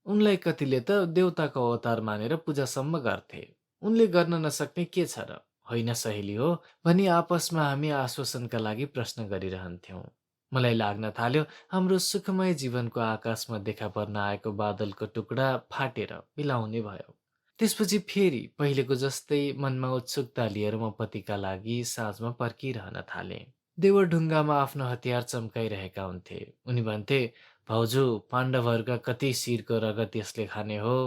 Speaker 1: उनलाई कतिले त देवताको अवतार मानेर पूजासम्म गर्थे। उनले गर्न नसक्ने के छ र? होइन सहेली हो भनी आपसमा हामी आश्वासनका लागि प्रश्न गरिरहन्थ्यौं। मलाई लाग्न थाल्यो हाम्रो सुखमय जीवनको आकाशमा देखा पर्न आएको बादलको टुक्रा फाटेर मिलाउने भयो। त्यसपछि फेरि पहिलेको जस्तै मनमा उत्सुकता लिएर म पतिका लागि साँझमा पर्खिरहन थालेँ। देवर ढुङ्गामा आफ्नो हतियार चम्काइरहेका हुन्थे। उनी भन्थे, भाउजू, पाण्डवहरूका कति शिरको रगत यसले खाने हो?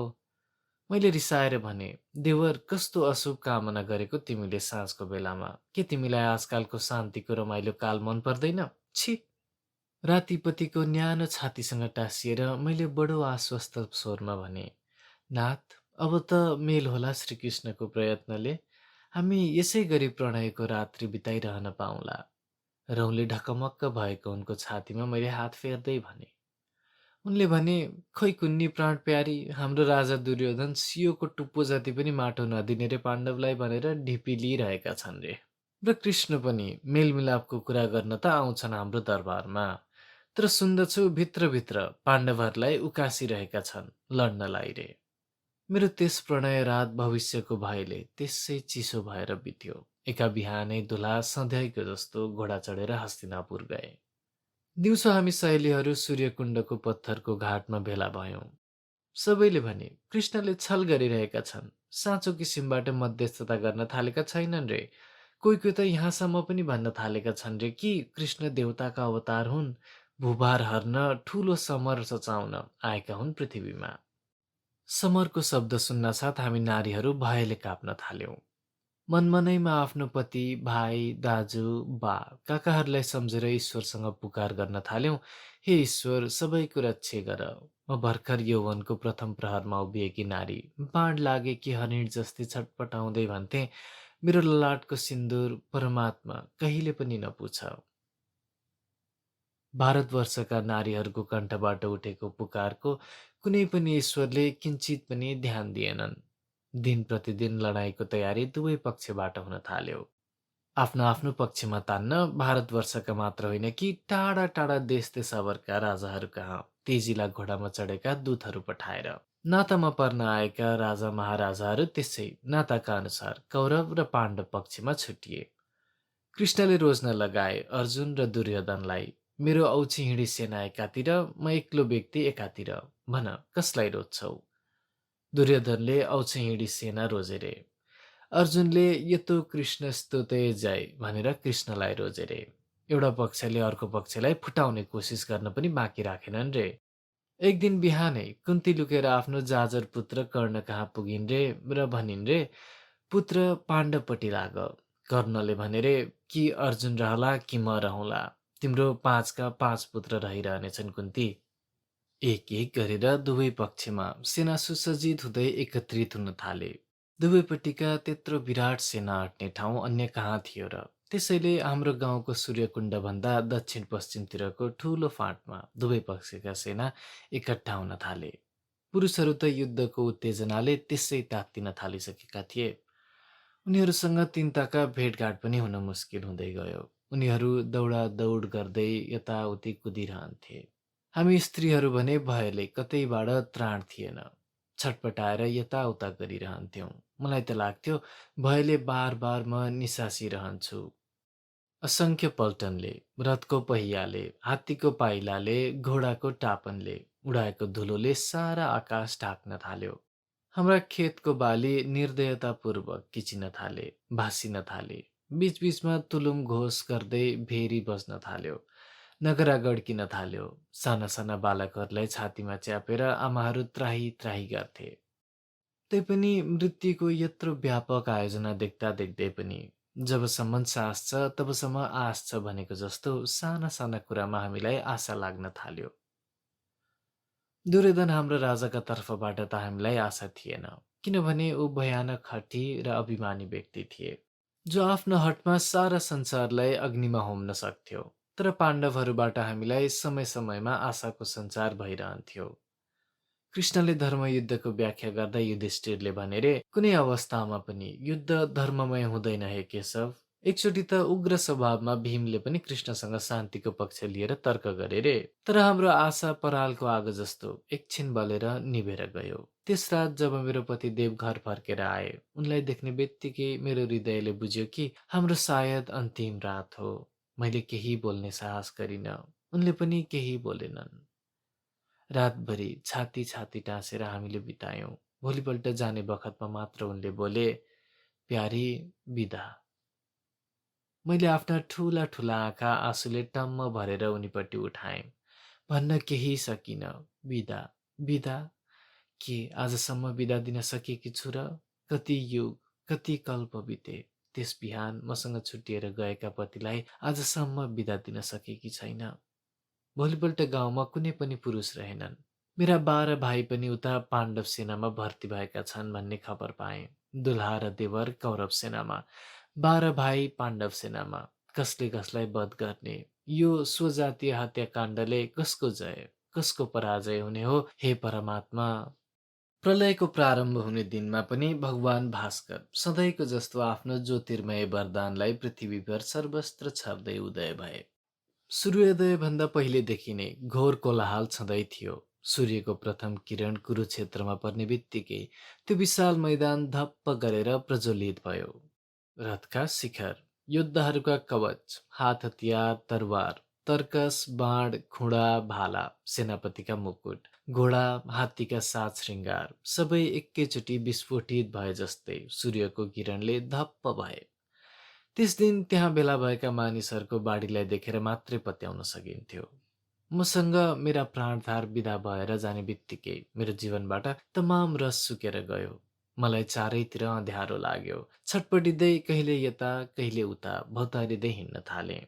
Speaker 1: मैले रिसाएर भने, देवर, कस्तो अशुभ कामना गरेको तिमीले साँझको बेलामा? के तिमीलाई आजकालको शान्तिको रमाइलो काल मन पर्दैन? छी! राति पतिको न्यानो छातीसँग टाँसिएर मैले बडो आश्वस्त स्वरमा भने, नाथ, अब त मेल होला श्रीकृष्णको प्रयत्नले। हामी यसै गरी प्रणयको रात्रि बिताइरहन पाऊला। रौँले ढकमक्क भएको उनको छातीमा मैले हात फेर्दै भने। उनले भने, खोइ कुन्नी प्राण प्यारी, हाम्रो राजा दुर्योधन सियोको टुप्पो जति पनि माटो नदिने रे पाण्डवलाई भनेर ढिपी लिइरहेका छन् रे। र कृष्ण पनि मेलमिलापको कुरा गर्न त आउँछन् हाम्रो दरबारमा, तर सुन्दछु भित्रभित्र पाण्डवहरूलाई उकासिरहेका छन् लड्नलाई रे। मेरो त्यस प्रणय रात भविष्यको भयले त्यसै चिसो भएर बित्यो। एका बिहानै दुला सधैँको जस्तो घोडा चढेर हस्तिनापुर गए। दिउँसो हामी सहेलीहरू सूर्यकुण्डको पत्थरको घाटमा भेला भयौं। सबैले भने, कृष्णले छल गरिरहेका छन्, साँचो किसिमबाट मध्यस्थता गर्न थालेका छैनन् रे। कोही कोही त यहाँसम्म पनि भन्न थालेका छन् रे कि कृष्ण देवताका अवतार हुन्, भूभार हर्न ठूलो समर सचाउन आएका हुन् पृथ्वीमा। समरको शब्द सुन्नासाथ हामी नारीहरू भयले काप्न थाल्यौं। मनमनैमा आफ्नो पति, भाइ, दाजु, बा, काकाहरूलाई सम्झेर ईश्वरसँग पुकार गर्न थाल्यौं, हे ईश्वर, सबैको रक्षे गर। म भर्खर यौवनको प्रथम प्रहरमा उभिएकी नारी, बाण लागे कि हरिण जस्तै छटपटाउँदै भन्थे, मेरो ललाटको सिन्दूर परमात्मा कहिले पनि नपुछ। भारतवर्षका नारीहरूको कण्ठबाट उठेको पुकारको कुनै पनि ईश्वरले किञ्चित पनि ध्यान दिएनन्। दिन प्रतिदिन लडाईँको तयारी दुवै पक्षबाट हुन थाल्यो। आफ्नो आफ्नो पक्षमा तान्न भारतवर्षका मात्र होइन कि टाढा टाढा देश देशावरका राजाहरू कहाँ तेजिला घोडामा चढेका दूतहरू पठाएर नातामा पर्न आएका राजा महाराजाहरू त्यसै नाताका अनुसार कौरव र पाण्डव पक्षमा छुटिए। कृष्णले रोज्न लगाए अर्जुन र दुर्योधनलाई, मेरो औछि हिँडी सेना एकातिर, म एक्लो व्यक्ति एकातिर, भन कसलाई रोज्छौ? दुर्योधनले औछि हिँडी सेना रोजे रे। अर्जुनले यतो कृष्ण स्तुते जय भनेर कृष्णलाई रोजे रे। एउटा पक्षले अर्को पक्षलाई फुटाउने कोसिस गर्न पनि बाँकी राखेनन् रे। एक दिन बिहानै कुन्ती लुकेर आफ्नो जाजर पुत्र कर्ण कहाँ पुगिन् रे र भनिन् रे, पुत्र पाण्डवपट्टि लाग। कर्णले भने रे, कि अर्जुन रहला कि म रहला, तिम्रो 5का 5 पुत्र रहिरहनेछन् कुन्ती। एक एक गरेर दुवै पक्षमा सेना सुसज्जित हुँदै एकत्रित हुन थाले। दुवैपट्टिका त्यत्रो विराट सेना अट्ने ठाउँ अन्य कहाँ थियो र? त्यसैले हाम्रो गाउँको सूर्यकुण्डभन्दा दक्षिण पश्चिमतिरको ठूलो फाँटमा दुवै पक्षका सेना एकट्ठा हुन थाले। पुरुषहरू त युद्धको उत्तेजनाले त्यसै तात्तिन थालिसकेका थिए। उनीहरूसँग तिनताका भेटघाट पनि हुन मुस्किल हुँदै गयो। उनीहरू दौडादौड गर्दै यताउति कुदिरहन्थे। हामी स्त्रीहरू भने भयले कतैबाट त्राण थिएन, छटपटाएर यताउता गरिरहन्थ्यौं। मलाई त लाग्थ्यो भयले बार बार म निसासिरहन्छु। असंख्य पल्टनले, रथको पहियाले, हात्तीको पाइलाले, घोडाको टापनले उडाएको धुलोले सारा आकाश ढाक्न थाल्यो। हाम्रा खेतको बाली निर्दयतापूर्वक किचिन थाले, भाँसिन थाले। बीचबीचमा तुलुम घोष गर्दै भेरी बज्न थाल्यो। नगरा गड्किन थाल्यो। साना साना बालकहरूलाई छातीमा च्यापेर आमाहरू त्राही त्राही गर्थे। तैपनि मृत्युको यत्रो व्यापक आयोजना देख्दा देख्दै पनि जबसम्म सास छ तबसम्म आश छ भनेको जस्तो साना साना कुरामा हामीलाई आशा लाग्न थाल्यो। दुर्योधन हाम्रो राजाका तर्फबाट त हामीलाई आशा थिएन, किनभने ऊ भयानक हठी र अभिमानी व्यक्ति थिए, जो आफ्नो हठमा सारा संसारलाई अग्निमा होम्न सक्थ्यो। तर पाण्डवहरूबाट हामीलाई समय समयमा आशाको सञ्चार भइरहन्थ्यो। कृष्णले धर्मयुद्धको व्याख्या गर्दा युधिष्ठिरले भने रे, कुनै अवस्थामा पनि युद्ध धर्ममय हुँदैन हे केशव। एकचोटि त उग्र स्वभावमा भीमले पनि कृष्णसँग शान्तिको पक्ष लिएर तर्क गरे रे। तर हाम्रो आशा परालको आगो जस्तो एकछिन बलेर निभेर गयो। त्यस रात जब मेरो पतिदेव घर फर्केर आए, उनलाई देख्ने बित्तिकै मेरो हृदयले बुझ्यो कि हाम्रो सायद अन्तिम रात हो। मैले केही बोल्ने साहस गरिन, उनले पनि केही बोलेनन्। रातभरि छाती छाती टाँसेर हामीले बितायौं। भोलिपल्ट जाने बखतमा मात्र उनले बोले, प्यारी बिदा। मैले आफ्ना ठूला ठूला आँखा आँसुले टम्म भरेर उनीपट्टि उठाएँ। भन्न केही सकिन। बिदा बिदा, के आजसम्म बिदा दिन सकेकी छु र? कति युग, कति कल्प बिते। त्यस बिहान मसँग छुट्टिएर गएका पतिलाई आजसम्म बिदा दिन सकेकी छैन। भोलिपल्ट गाउँमा कुनै पनि पुरुष रहेनन्। मेरा 12 भाइ पनि उता पाण्डव सेनामा भर्ती भएका छन् भन्ने खबर पाएँ। दुल्हा र देवर कौरव सेनामा, 12 भाइ पाण्डव सेनामा। कसले कसलाई वध गर्ने? यो स्वजातीय हत्याकाण्डले कसको जय, कसको पराजय हुने हो, हे परमात्मा। प्रलयको प्रारम्भ हुने दिनमा पनि भगवान भास्कर सधैँको जस्तो आफ्नो ज्योतिर्मय वरदानलाई पृथ्वीभर सर्वत्र छर्दै उदय भए। सूर्योदयभन्दा पहिलेदेखि नै घोर कोलाहल छँदै थियो। सूर्यको प्रथम किरण कुरुक्षेत्रमा पर्ने बित्तिकै त्यो विशाल मैदान धप्प गरेर प्रज्वलित भयो। रथका शिखर, योद्धाहरूका कवच, हात हतियार, तरवार, तर्कस, बाण, खुडा, भाला, सेनापतिका मुकुट, घोडा, हात्तीका साज श्रृङ्गार सबै एकैचोटि विस्फोटित भए जस्तै सूर्यको किरणले धप्प भए। त्यस दिन त्यहाँ भेला भएका मानिसहरूको बाढीलाई देखेर मात्रै पत्याउन सकिन्थ्यो। मसँग मेरा प्राणधार विदा भएर जाने बित्तिकै मेरो जीवनबाट तमाम रस सुकेर गयो। मलाई चारैतिर अँध्यारो लाग्यो। छटपटिँदै कहिले यता कहिले उता भौतारिँदै हिँड्न थालेँ।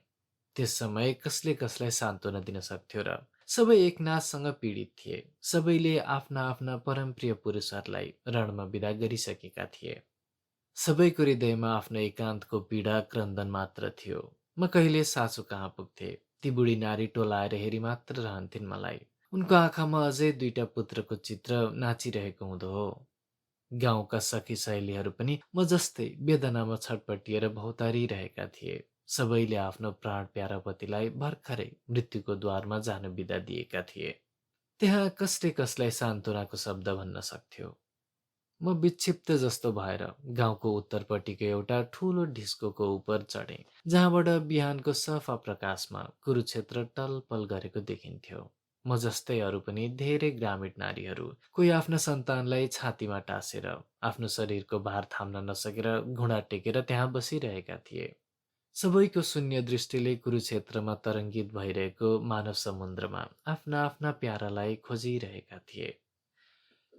Speaker 1: त्यस समय कसले कसलाई सान्त्वना दिन सक्थ्यो र? सबै एकनाथसँग पीडित थिए। सबैले आफ्ना आफ्ना परमप्रिय पुरुषहरूलाई रणमा विदा गरिसकेका थिए। सबैको हृदयमा आफ्नो एकान्तको पीडा क्रन्दन मात्र थियो। म कहिले सासु कहाँ पुग्थे, ती बुढी नारी टोलाएर हेरी मात्र रहन्थिन् मलाई। उनको आँखामा अझै 2टा पुत्रको चित्र नाचिरहेको हुँदो हो। गाउँका सखी सहेलीहरू पनि म जस्तै वेदनामा छटपटिएर भौतारिरहेका थिए। सबैले आफ्नो प्राण प्यारा पतिलाई भर्खरै मृत्युको द्वारमा जान बिदा दिएका थिए। त्यहाँ कसले कसलाई सान्त्वनाको शब्द भन्न सक्थ्यो? म विक्षिप्त जस्तो भएर गाउँको उत्तरपट्टिको एउटा ठूलो ढिस्कोको उपर चढेँ, जहाँबाट बिहानको सफा प्रकाशमा कुरुक्षेत्र टलपल गरेको देखिन्थ्यो। म जस्तै अरू पनि धेरै ग्रामीण नारीहरू, कोही आफ्ना सन्तानलाई छातीमा टाँसेर आफ्नो शरीरको भार थाम्न नसकेर घुँडा टेकेर त्यहाँ बसिरहेका थिए। सबैको शून्य दृष्टिले कुरुक्षेत्रमा तरङ्गित भइरहेको मानव समुद्रमा आफ्ना आफ्ना प्यारालाई खोजिरहेका थिए।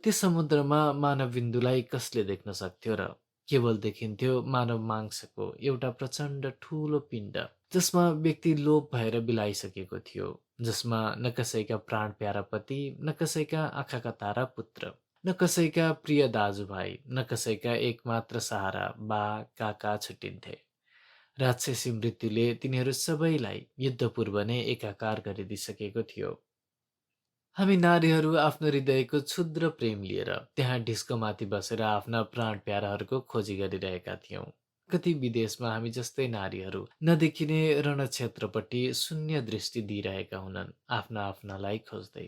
Speaker 1: त्यस समुद्रमा मानव बिन्दुलाई कसले देख्न सक्थ्यो र? केवल देखिन्थ्यो मानव मांसको एउटा प्रचण्ड ठूलो पिण्ड, जसमा व्यक्ति लोप भएर बिलाइसकेको थियो, जसमा न कसैका प्राण प्यारा पति, न कसैका आँखाका तारा पुत्र, न कसैका प्रिय दाजुभाइ, न कसैका एकमात्र सहारा बा काका छुटिन्थे। राक्षसी मृत्युले तिनीहरू सबैलाई युद्धपूर्व नै एकाकार गरिदिसकेको थियो। हामी नारीहरू आफ्नो हृदयको क्षुद्र प्रेम लिएर त्यहाँ ढिस्कोमाथि बसेर आफ्ना प्राण प्याराहरूको खोजी गरिरहेका थियौं। कति विदेशमा हामी जस्तै नारीहरू नदेखिने रणक्षेत्रपट्टि शून्य दृष्टि दिइरहेका हुनन्, आफ्ना आफ्नालाई खोज्दै।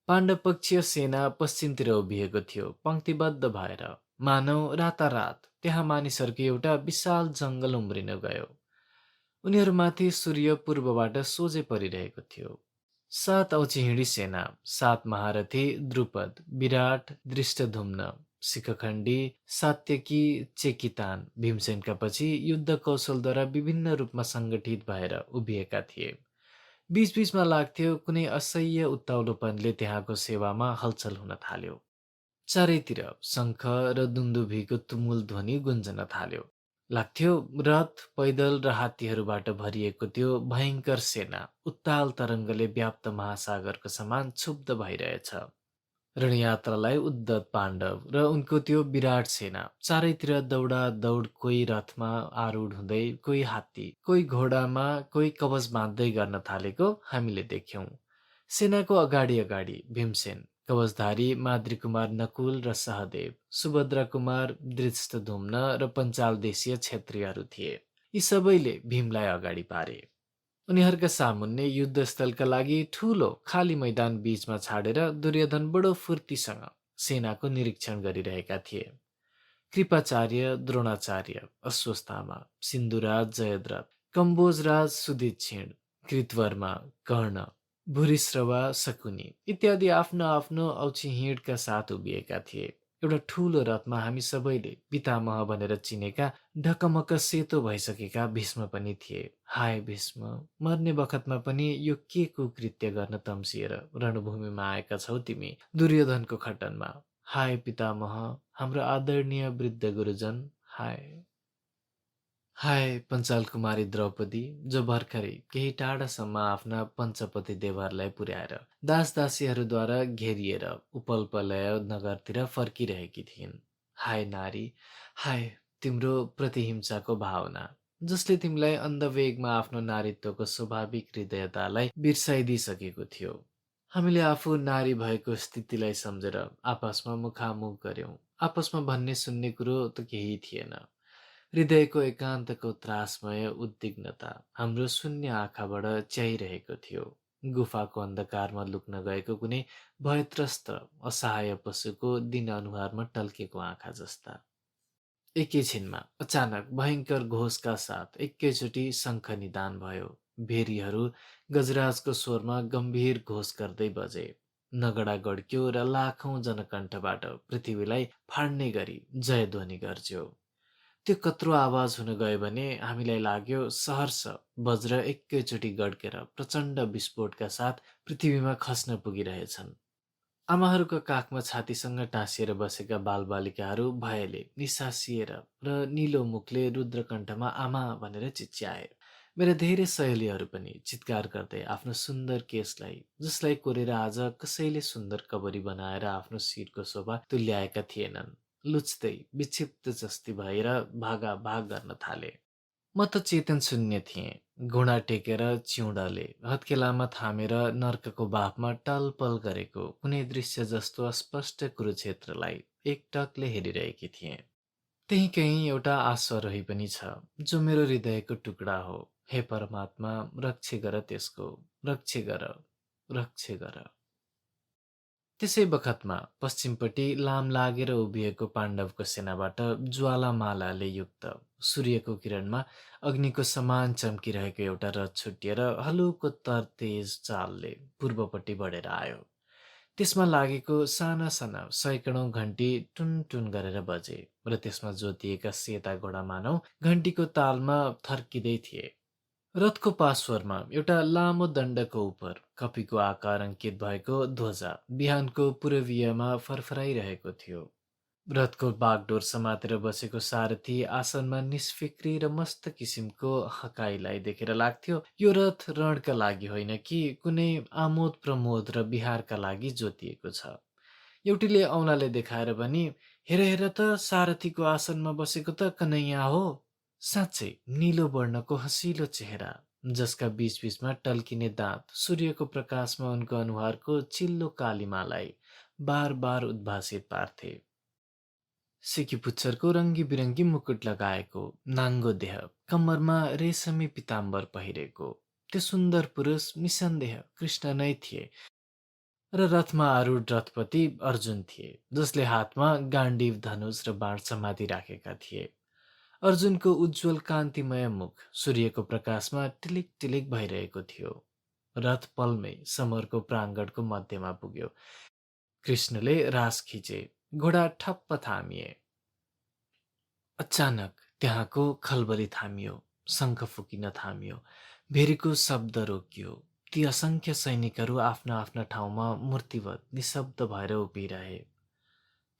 Speaker 1: पाण्डव पक्षीय सेना पश्चिमतिर उभिएको थियो, पंक्तिबद्ध भएर। मानव रातारात त्यहाँ मानिसहरूको एउटा विशाल जङ्गल उम्रिन गयो। उनीहरूमाथि सूर्य पूर्वबाट सोझै परिरहेको थियो। 7 औक्षहिणी सेना, 7 महारथी द्रुपद, विराट, दृष्टद्युम्न, शिखण्डी सात्यकी चेकितान भीमसेनका पछि युद्ध कौशलद्वारा विभिन्न रूपमा सङ्गठित भएर उभिएका थिए। बीचबीचमा लाग्थ्यो कुनै असह्य उत्ताउलोपनले त्यहाँको सेवामा हलचल हुन थाल्यो। चारैतिर शङ्ख र दुन्दुभिको तुमुल ध्वनि गुन्जन थाल्यो। लाग्थ्यो रथ, पैदल र हात्तीहरूबाट भरिएको त्यो भयङ्कर सेना उत्ताल तरङ्गले व्याप्त महासागरको समान क्षुब्ध भइरहेछ। रणयात्रालाई उद्धत पाण्डव र उनको त्यो विराट सेना चारैतिर दौडादौड, कोही रथमा आरूढ हुँदै, कोही हात्ती, कोही घोडामा, कोही कवच बाँध्दै गर्न थालेको हामीले देख्यौं। सेनाको अगाडि अगाडि भीमसेन, कवचधारी माद्रीकुमार नकुल र सहदेव, सुभद्रा कुमार, धृष्टद्युम्न र पञ्चाल देशीय क्षत्रियहरू थिए। यी सबैले भीमलाई अगाडि पारे। उनीहरूका सामुन्ने युद्धस्थलका लागि ठूलो खाली मैदान बीचमा छाडेर दुर्योधन बडो फुर्तीसँग सेनाको निरीक्षण गरिरहेका थिए। कृपाचार्य, द्रोणाचार्य, अश्वत्थामा, सिन्धुराज जयद्रथ, कम्बोजराज सुदक्षिण, कृतवर्मा, कर्ण, भूरिश्रवा, शकुनी इत्यादि आफ्नो आफ्नो औक्षिहिँडका साथ उभिएका थिए। एउटा ठूलो रथमा हामी सबैले पितामह भनेर चिनेका ढकमक सेतो भइसकेका भीष्म पनि थिए। हाय भीष्म, मर्ने बखतमा पनि यो के कुकृत्य गर्न तम्सिएर रणभूमिमा आएका छौ तिमी दुर्योधनको खटनमा। हाय पितामह, हाम्रो आदरणीय वृद्ध गुरुजन, हाय। हाय पञ्चाल कुमारी द्रौपदी, जो भर्खरै केही टाढासम्म आफ्ना पञ्चपति देवहरूलाई पुर्याएर दासदासीहरूद्वारा घेरिएर उपल्पलय नगरतिर फर्किरहेकी थिइन्। हाय नारी, हाय तिम्रो प्रतिहिंसाको भावना, जसले तिमीलाई अन्धवेगमा आफ्नो नारीत्वको स्वाभाविक हृदयतालाई बिर्साइदिइसकेको थियो। हामीले आफू नारी भएको स्थितिलाई सम्झेर आपसमा मुखामुख गर्यौं। आपसमा भन्ने सुन्ने कुरो त केही थिएन। हृदयको एकान्तको त्रासमय उद्विग्नता हाम्रो शून्य आँखाबाट च्याइरहेको थियो। गुफाको अन्धकारमा लुक्न गएको कुनै भयत्रस्त असहाय पशुको दिन अनुहारमा टल्केको आँखा जस्ता। एकैछिनमा अचानक भयङ्कर घोषका साथ एकैचोटि शङ्ख निदान भयो। भेरीहरू गजराजको स्वरमा गम्भीर घोष गर्दै बजे। नगडा गड्क्यो र लाखौं जनकण्ठबाट पृथ्वीलाई फाड्ने गरी जयध्वनि गर्ज्यो। त्यो कत्रो आवाज हुन गयो भने हामीलाई लाग्यो सहर्ष वज्र एकैचोटि गड्केर प्रचण्ड विस्फोटका साथ पृथ्वीमा खस्न पुगिरहेछन्। आमाहरूको काखमा छातीसँग टाँसिएर बसेका बालबालिकाहरू भयले निसासिएर र निलो मुखले रुद्रकण्ठमा आमा भनेर चिच्याए। मेरा धेरै सहेलीहरू पनि चित्कार गर्दै आफ्नो सुन्दर केशलाई, जसलाई कोरेर आज कसैले सुन्दर कबरी बनाएर आफ्नो शिरको शोभा तुल्याएका थिएनन्, लुच्दै विक्षिप्त जस्ती भएर भागाभाग गर्न थाले। म त चेतन शून्य थिएँ। घुँडा टेकेर चिउँडाले हत्केलामा थामेर नर्कको बाफमा टलपल गरेको कुनै दृश्य जस्तो अस्पष्ट कुरुक्षेत्रलाई एकटकले हेरिरहेकी थिएँ। त्यही कहीँ एउटा आश्वरोही पनि छ, जो मेरो हृदयको टुक्रा हो। हे परमात्मा, रक्षे गर त्यसको, रक्षे गर, रक्षे गर। त्यसै बखतमा पश्चिमपट्टि लाम लागेर उभिएको पाण्डवको सेनाबाट ज्वालामालाले युक्त सूर्यको किरणमा अग्निको समान चम्किरहेको एउटा रथ छुट्टिएर हलुको तेज चालले पूर्वपट्टि बढेर आयो। त्यसमा लागेको साना साना सैकडौँ घन्टी टुनटुन गरेर बजे र त्यसमा जोतिएका सेता घोडा मानौ घन्टीको तालमा थर्किँदै थिए। रथको पार्श्वमा एउटा लामो दण्डको उपर कपीको आकार अङ्कित भएको ध्वजा बिहानको पूर्वीयमा फरफराइरहेको थियो। रथको बागडोर समातेर बसेको सारथी आसनमा निष्फिक्री र मस्त किसिमको हकाइलाई देखेर लाग्थ्यो यो रथ रणका लागि होइन कि कुनै आमोद प्रमोद र बिहारका लागि जोतिएको छ। एउटीले औँलाले देखाएर पनि, हेर हेर त, सारथीको आसनमा बसेको त कन्हैया हो। साँच्चै नीलो वर्णको हँसिलो चेहरा, जसका बीचबीचमा टल्किने दाँत सूर्यको प्रकाशमा उनको अनुहारको चिल्लो कालिमालाई बार बार उद्भासित पार्थे। सिकीपुच्छरको रङ्गी बिरङ्गी मुकुट लगाएको, नाङ्गो देह, कम्मरमा रेशमी पिताम्बर पहिरेको त्यो सुन्दर पुरुष निसन्देह कृष्ण नै थिए र रथमा आरूढ रथपति अर्जुन थिए, जसले हातमा गाण्डीव, धनुष र बाण समाधि राखेका थिए। अर्जुनको उज्जवल कान्तिमय मुख सूर्यको प्रकाशमा टिलिक टिलिक भइरहेको थियो। रथ पलमै समरको प्राङ्गणको मध्यमा पुग्यो। कृष्णले रास खिचे। घोडा ठप्प थामिए। अचानक त्यहाँको खलबली थामियो, शङ्ख फुकिन थामियो, भेरीको शब्द रोकियो। ती असङ्ख्य सैनिकहरू आफ्ना आफ्ना ठाउँमा मूर्तिवत निशब्द भएर उभिरहे।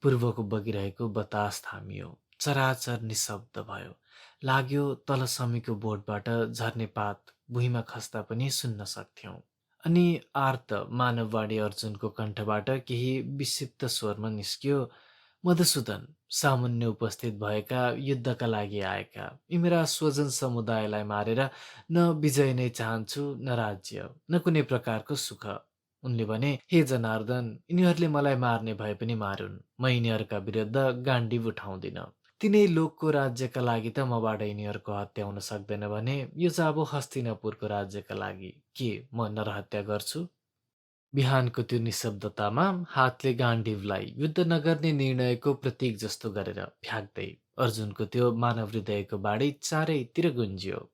Speaker 1: पूर्वको बगिरहेको बतास थामियो, चराचर निशब्द भयो। लाग्यो तल समीको बोटबाट झर्ने पात भुइँमा खस्दा पनि सुन्न सक्थ्यौँ। अनि आर्त मानववाणी अर्जुनको कण्ठबाट केही विक्षिप्त स्वरमा निस्कियो, "मधुसूदन, सामुन्ने उपस्थित भएका युद्धका लागि आएका यी मेरा स्वजन समुदायलाई मारेर न विजय नै चाहन्छु, न राज्य, न कुनै प्रकारको सुख।" उनले भने, "हे जनार्दन, यिनीहरूले मलाई मार्ने भए पनि मारुन्, म यिनीहरूका विरुद्ध गाण्डीव उठाउँदिन। तिनै लोकको राज्यका लागि त मबाट यिनीहरूको हत्या हुन सक्दैन भने यो चाहिँ अब हस्तिनापुरको राज्यका लागि के म नरहत्या गर्छु?" बिहानको त्यो निशब्दतामा हातले गाण्डीवलाई युद्ध नगर्ने निर्णयको प्रतीक जस्तो गरेर फ्याक्दै अर्जुनको त्यो मानव हृदयको बाढी चारैतिर गुन्जियो।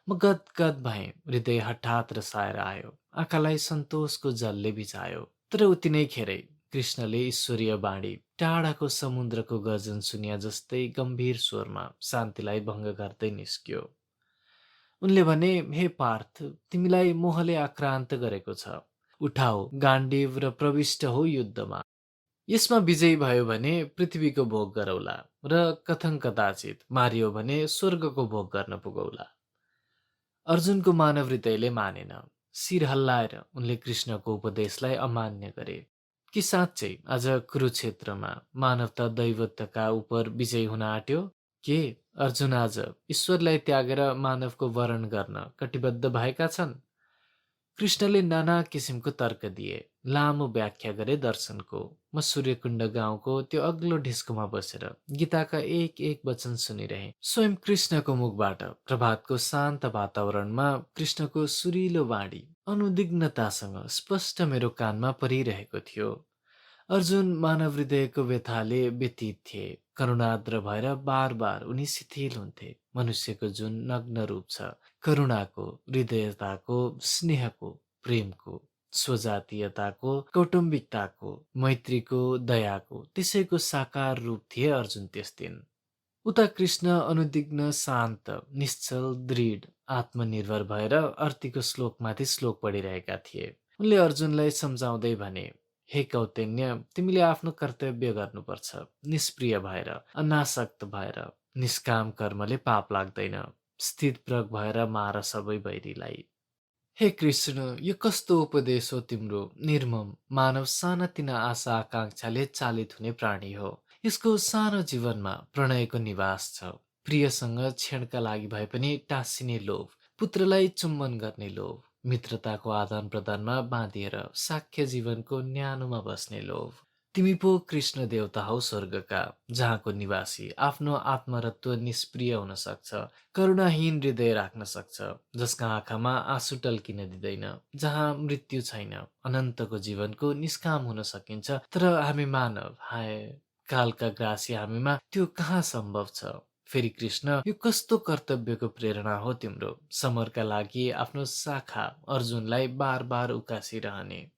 Speaker 1: म गदगद भएँ, हृदय हठात रसाएर आयो, आँखालाई सन्तोषको जलले भिजायो। तर उति नै खेरै कृष्णले ईश्वरीय बाणी टाढाको समुद्रको गर्जन सुनिया जस्तै गम्भीर स्वरमा शान्तिलाई भङ्ग गर्दै निस्कियो। उनले भने, "हे पार्थ, तिमीलाई मोहले आक्रान्त गरेको छ। उठाऊ गाण्डीव र प्रविष्ट हो युद्धमा। यसमा विजयी भयो भने पृथ्वीको भोग गरौला र कथन कदाचित मारियो भने स्वर्गको भोग गर्न पुगौला।" अर्जुनको मानव हृदयले मानेन। शिर हल्लाएर उनले कृष्णको उपदेशलाई अमान्य गरे। कि साँच्चै आज कुरुक्षेत्रमा मानवता दैवत्वका उपर विजयी हुन आँट्यो? के अर्जुन आज ईश्वरलाई त्यागेर मानवको वरण गर्न कटिबद्ध भएका छन्? कृष्णले नाना किसिमको तर्क दिए, लामो व्याख्या गरे दर्शनको। म सूर्यकुण्ड गाउँको त्यो अग्लो ढिस्कोमा बसेर गीताका एक एक वचन सुनिरहेँ। स्वयं कृष्णको मुखबाट प्रभातको शान्त वातावरणमा कृष्णको सुरिलो वाणी अनुदिग्नतासँग स्पष्ट मेरो कानमा परिरहेको थियो। अर्जुन मानव हृदयको व्यथाले व्यतीत थिए। करुणाद्र भएर बार बार उनी शिथिल हुन्थे। मनुष्यको जुन नग्न रूप छ, करुणाको, हृदयताको, स्नेहको, प्रेमको, स्वजातीयताको, कौटुम्बिकताको, मैत्रीको, दयाको, त्यसैको साकार रूप थिए अर्जुन त्यस दिन। उता कृष्ण अनुदिग्न, शान्त, निश्चल, दृढ, आत्मनिर्भर भएर अर्तीको श्लोकमाथि श्लोक पढिरहेका थिए। उनले अर्जुनलाई सम्झाउँदै भने, "हे कौतेन्य, तिमीले आफ्नो कर्तव्य गर्नुपर्छ, निष्प्रिय भएर, अनासक्त भएर। निष्काम कर्मले पाप लाग्दैन। स्थितप्रज्ञ भएर मार सबै वैरीलाई।" हे कृष्ण, यो कस्तो उपदेश हो तिम्रो? निर्मम मानव सानातिना आशा आकाङ्क्षाले चालित हुने प्राणी हो। यसको सानो जीवनमा प्रणयको निवास छ। प्रियसँग क्षणका लागि भए पनि टाँसिने लोभ, पुत्रलाई चुम्बन गर्ने लोभ, मित्रताको आदान प्रदानमा बाँधिएर साक्ष्य जीवनको न्यानोमा बस्ने लोभ। तिमी पो कृष्ण देवता हौ स्वर्गका, जहाँको निवासी आफ्नो आत्मरत्व निष्प्रिय हुन सक्छ, करुणाहीन हृदय राख्न सक्छ, जसका आँखामा आँसु टल्किन दिँदैन, जहाँ मृत्यु छैन, अनन्तको जीवनको निष्काम हुन सकिन्छ। तर हामी मानव, हाय, कालका ग्रासी हामीमा त्यो कहाँ सम्भव छ? फेरि कृष्ण, यो कस्तो कर्तव्यको प्रेरणा हो तिम्रो? समरका लागि आफ्नो शाखा अर्जुनलाई बार बार उकासिरहने।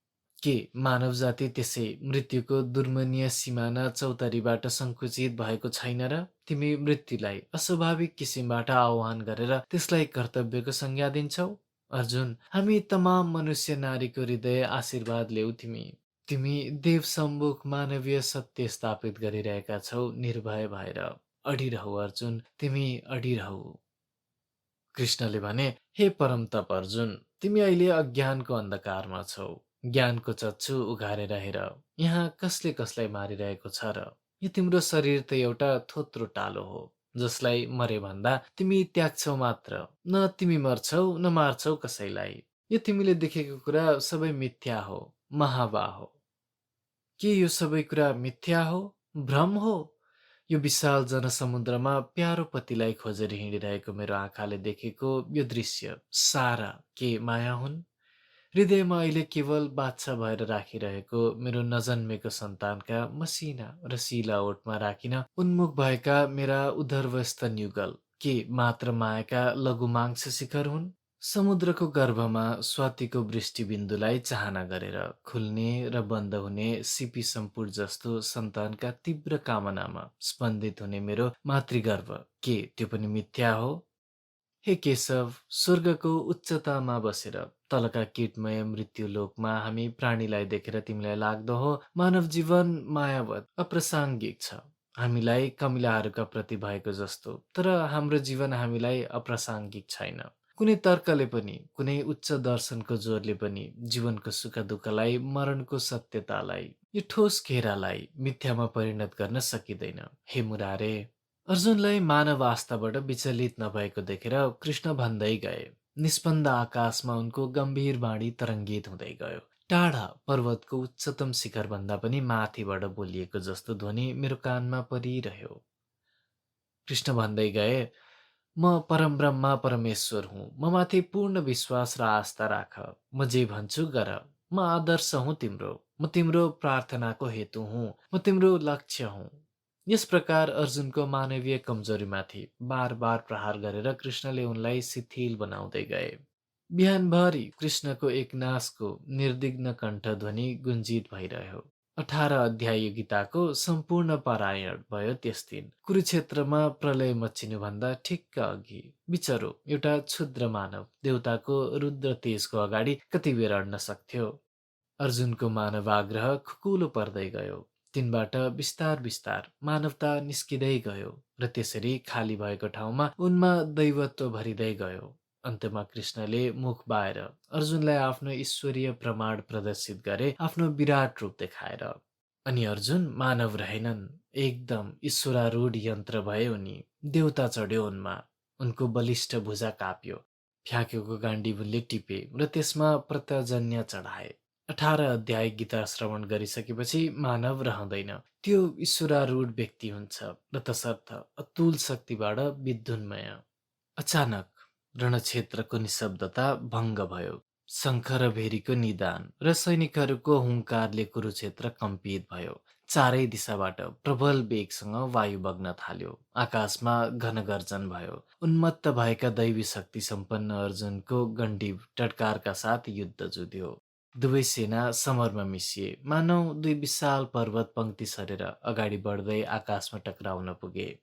Speaker 1: के मानव जाति त्यसै मृत्युको दुर्मनीय सिमाना चौतारीबाट सङ्कुचित भएको छैन र? तिमी मृत्युलाई अस्वाभाविक किसिमबाट आह्वान गरेर त्यसलाई कर्तव्यको संज्ञा दिन्छौ? अर्जुन, हामी तमाम मनुष्य नारीको हृदय आशीर्वाद ल्याऊ तिमी। तिमी देव सम्मुख मानवीय सत्य स्थापित गरिरहेका छौ निर्भय भएर। अडिरहौ अर्जुन, तिमी अडिरहौ। कृष्णले भने, "हे परम तप अर्जुन, तिमी अहिले अज्ञानको अन्धकारमा छौ। ज्ञानको चक्षु उघारेर हेर, यहाँ कसले कसलाई मारिरहेको छ र? यो तिम्रो शरीर त एउटा थोत्रो टालो हो, जसलाई मरे भन्दा तिमी त्याग्छौ मात्र। न तिमी मर्छौ न मार्छौ कसैलाई। यो तिमीले देखेको कुरा सबै मिथ्या हो, महाबा हो। के यो सबै कुरा मिथ्या हो, भ्रम हो? यो विशाल जनसमुद्रमा प्यारो पतिलाई खोजेर हिँडिरहेको मेरो आँखाले देखेको यो दृश्य सारा के माया हुन्? हृदयमा अहिले केवल बाछा भएर राखिरहेको मेरो नजन्मेको सन्तानका मसिना र शिला ओठमा राखिन उन्मुख भएका मेरा उदरवस्थ युगल के मात्र मायाका लघु मांस शिखर हुन्? समुद्रको गर्भमा स्वातिको वृष्टिबिन्दुलाई चाहना गरेर खुल्ने र बन्द हुने सिपी सम्पुट जस्तो सन्तानका तीव्र कामनामा स्पन्दित हुने मेरो मातृगर्भ के त्यो पनि मिथ्या हो? हे केशव, स्वर्गको उच्चतामा बसेर तलका कीटमय मृत्युलोकमा हामी प्राणीलाई देखेर तिमीलाई लाग्दो हो मानव जीवन मायावत अप्रासङ्गिक छ, हामीलाई कमिलाहरूका प्रति भएको जस्तो। तर हाम्रो जीवन हामीलाई अप्रासङ्गिक छैन। कुनै तर्कले पनि, कुनै उच्च दर्शनको जोरले पनि जीवनको सुख दुःखलाई, मरणको सत्यतालाई, यो ठोस घेरालाई मिथ्यामा परिणत गर्न सकिँदैन। हे मुरारे! अर्जुनलाई मानव आस्थाबाट विचलित नभएको देखेर कृष्ण भन्दै गए। निस्पन्द आकाशमा उनको गम्भीर वाणी तरङ्गित हुँदै गयो। टाढा पर्वतको उच्चतम शिखरभन्दा पनि माथिबाट बोलिएको जस्तो ध्वनि मेरो कानमा परिरह्यो। कृष्ण भन्दै गए, म परमब्रह्मा परमेश्वर हुँ। म माथि पूर्ण विश्वास र आस्था राख। म जे भन्छु गर। म आदर्श हुँ तिम्रो। म तिम्रो प्रार्थनाको हेतु हुँ। म तिम्रो लक्ष्य हुँ। यस प्रकार अर्जुनको मानवीय कमजोरीमाथि बार बार प्रहार गरेर कृष्णले उनलाई शिथिल बनाउँदै गए। बिहानभरि कृष्णको एकनासको निर्विघ्न कण्ठध्वनि गुन्जित भइरह्यो। 18 अध्याय गीताको सम्पूर्ण पारायण भयो त्यस दिन। कुरुक्षेत्रमा प्रलय मच्चिनुभन्दा ठिक्क अघि विचरो एउटा क्षुद्र मानव देवताको रुद्र तेजको अगाडि कति बेर अड्न सक्थ्यो? अर्जुनको मानवाग्रह खुकुलो पर्दै गयो। तिनबाट बिस्तार बिस्तार मानवता निस्किँदै गयो र त्यसरी खाली भएको ठाउँमा उनमा दैवत्व भरिँदै गयो। अन्त्यमा कृष्णले मुख बाएर अर्जुनलाई आफ्नो ईश्वरीय प्रमाण प्रदर्शित गरे, आफ्नो विराट रूप देखाएर। अनि अर्जुन मानव रहेनन्, एकदम ईश्वरारूढ यन्त्र भए उनी। देवता चढ्यो उनमा, उनको बलिष्ठ भुजा काप्यो, फ्याँकेको गाण्डीवले टिपे र त्यसमा प्रत्यजन्य चढाए। 18 अध्याय गीता श्रवण गरिसकेपछि मानव रहँदैन, त्यो ईश्वरारूढ व्यक्ति हुन्छ र तसर्थ अतुल शक्तिबाट विद्युन्मय। अचानक रणक्षेत्रको निशब्दता भङ्ग भयो। शङ्ख र भेरीको निदान र सैनिकहरूको हुङ्कारले कुरुक्षेत्र कम्पित भयो। चारै दिशाबाट प्रबल वेगसँग वायु बग्न थाल्यो। आकाशमा घनगर्जन भयो। उन्मत्त भएका दैवी शक्ति सम्पन्न अर्जुनको गण्डीव टटकारका साथ युद्ध जुध्यो। दुवै सेना समरमा मिसिए, मानौ दुई विशाल पर्वत पङ्क्ति सरेर अगाडि बढ्दै आकाशमा टक्राउन पुगे।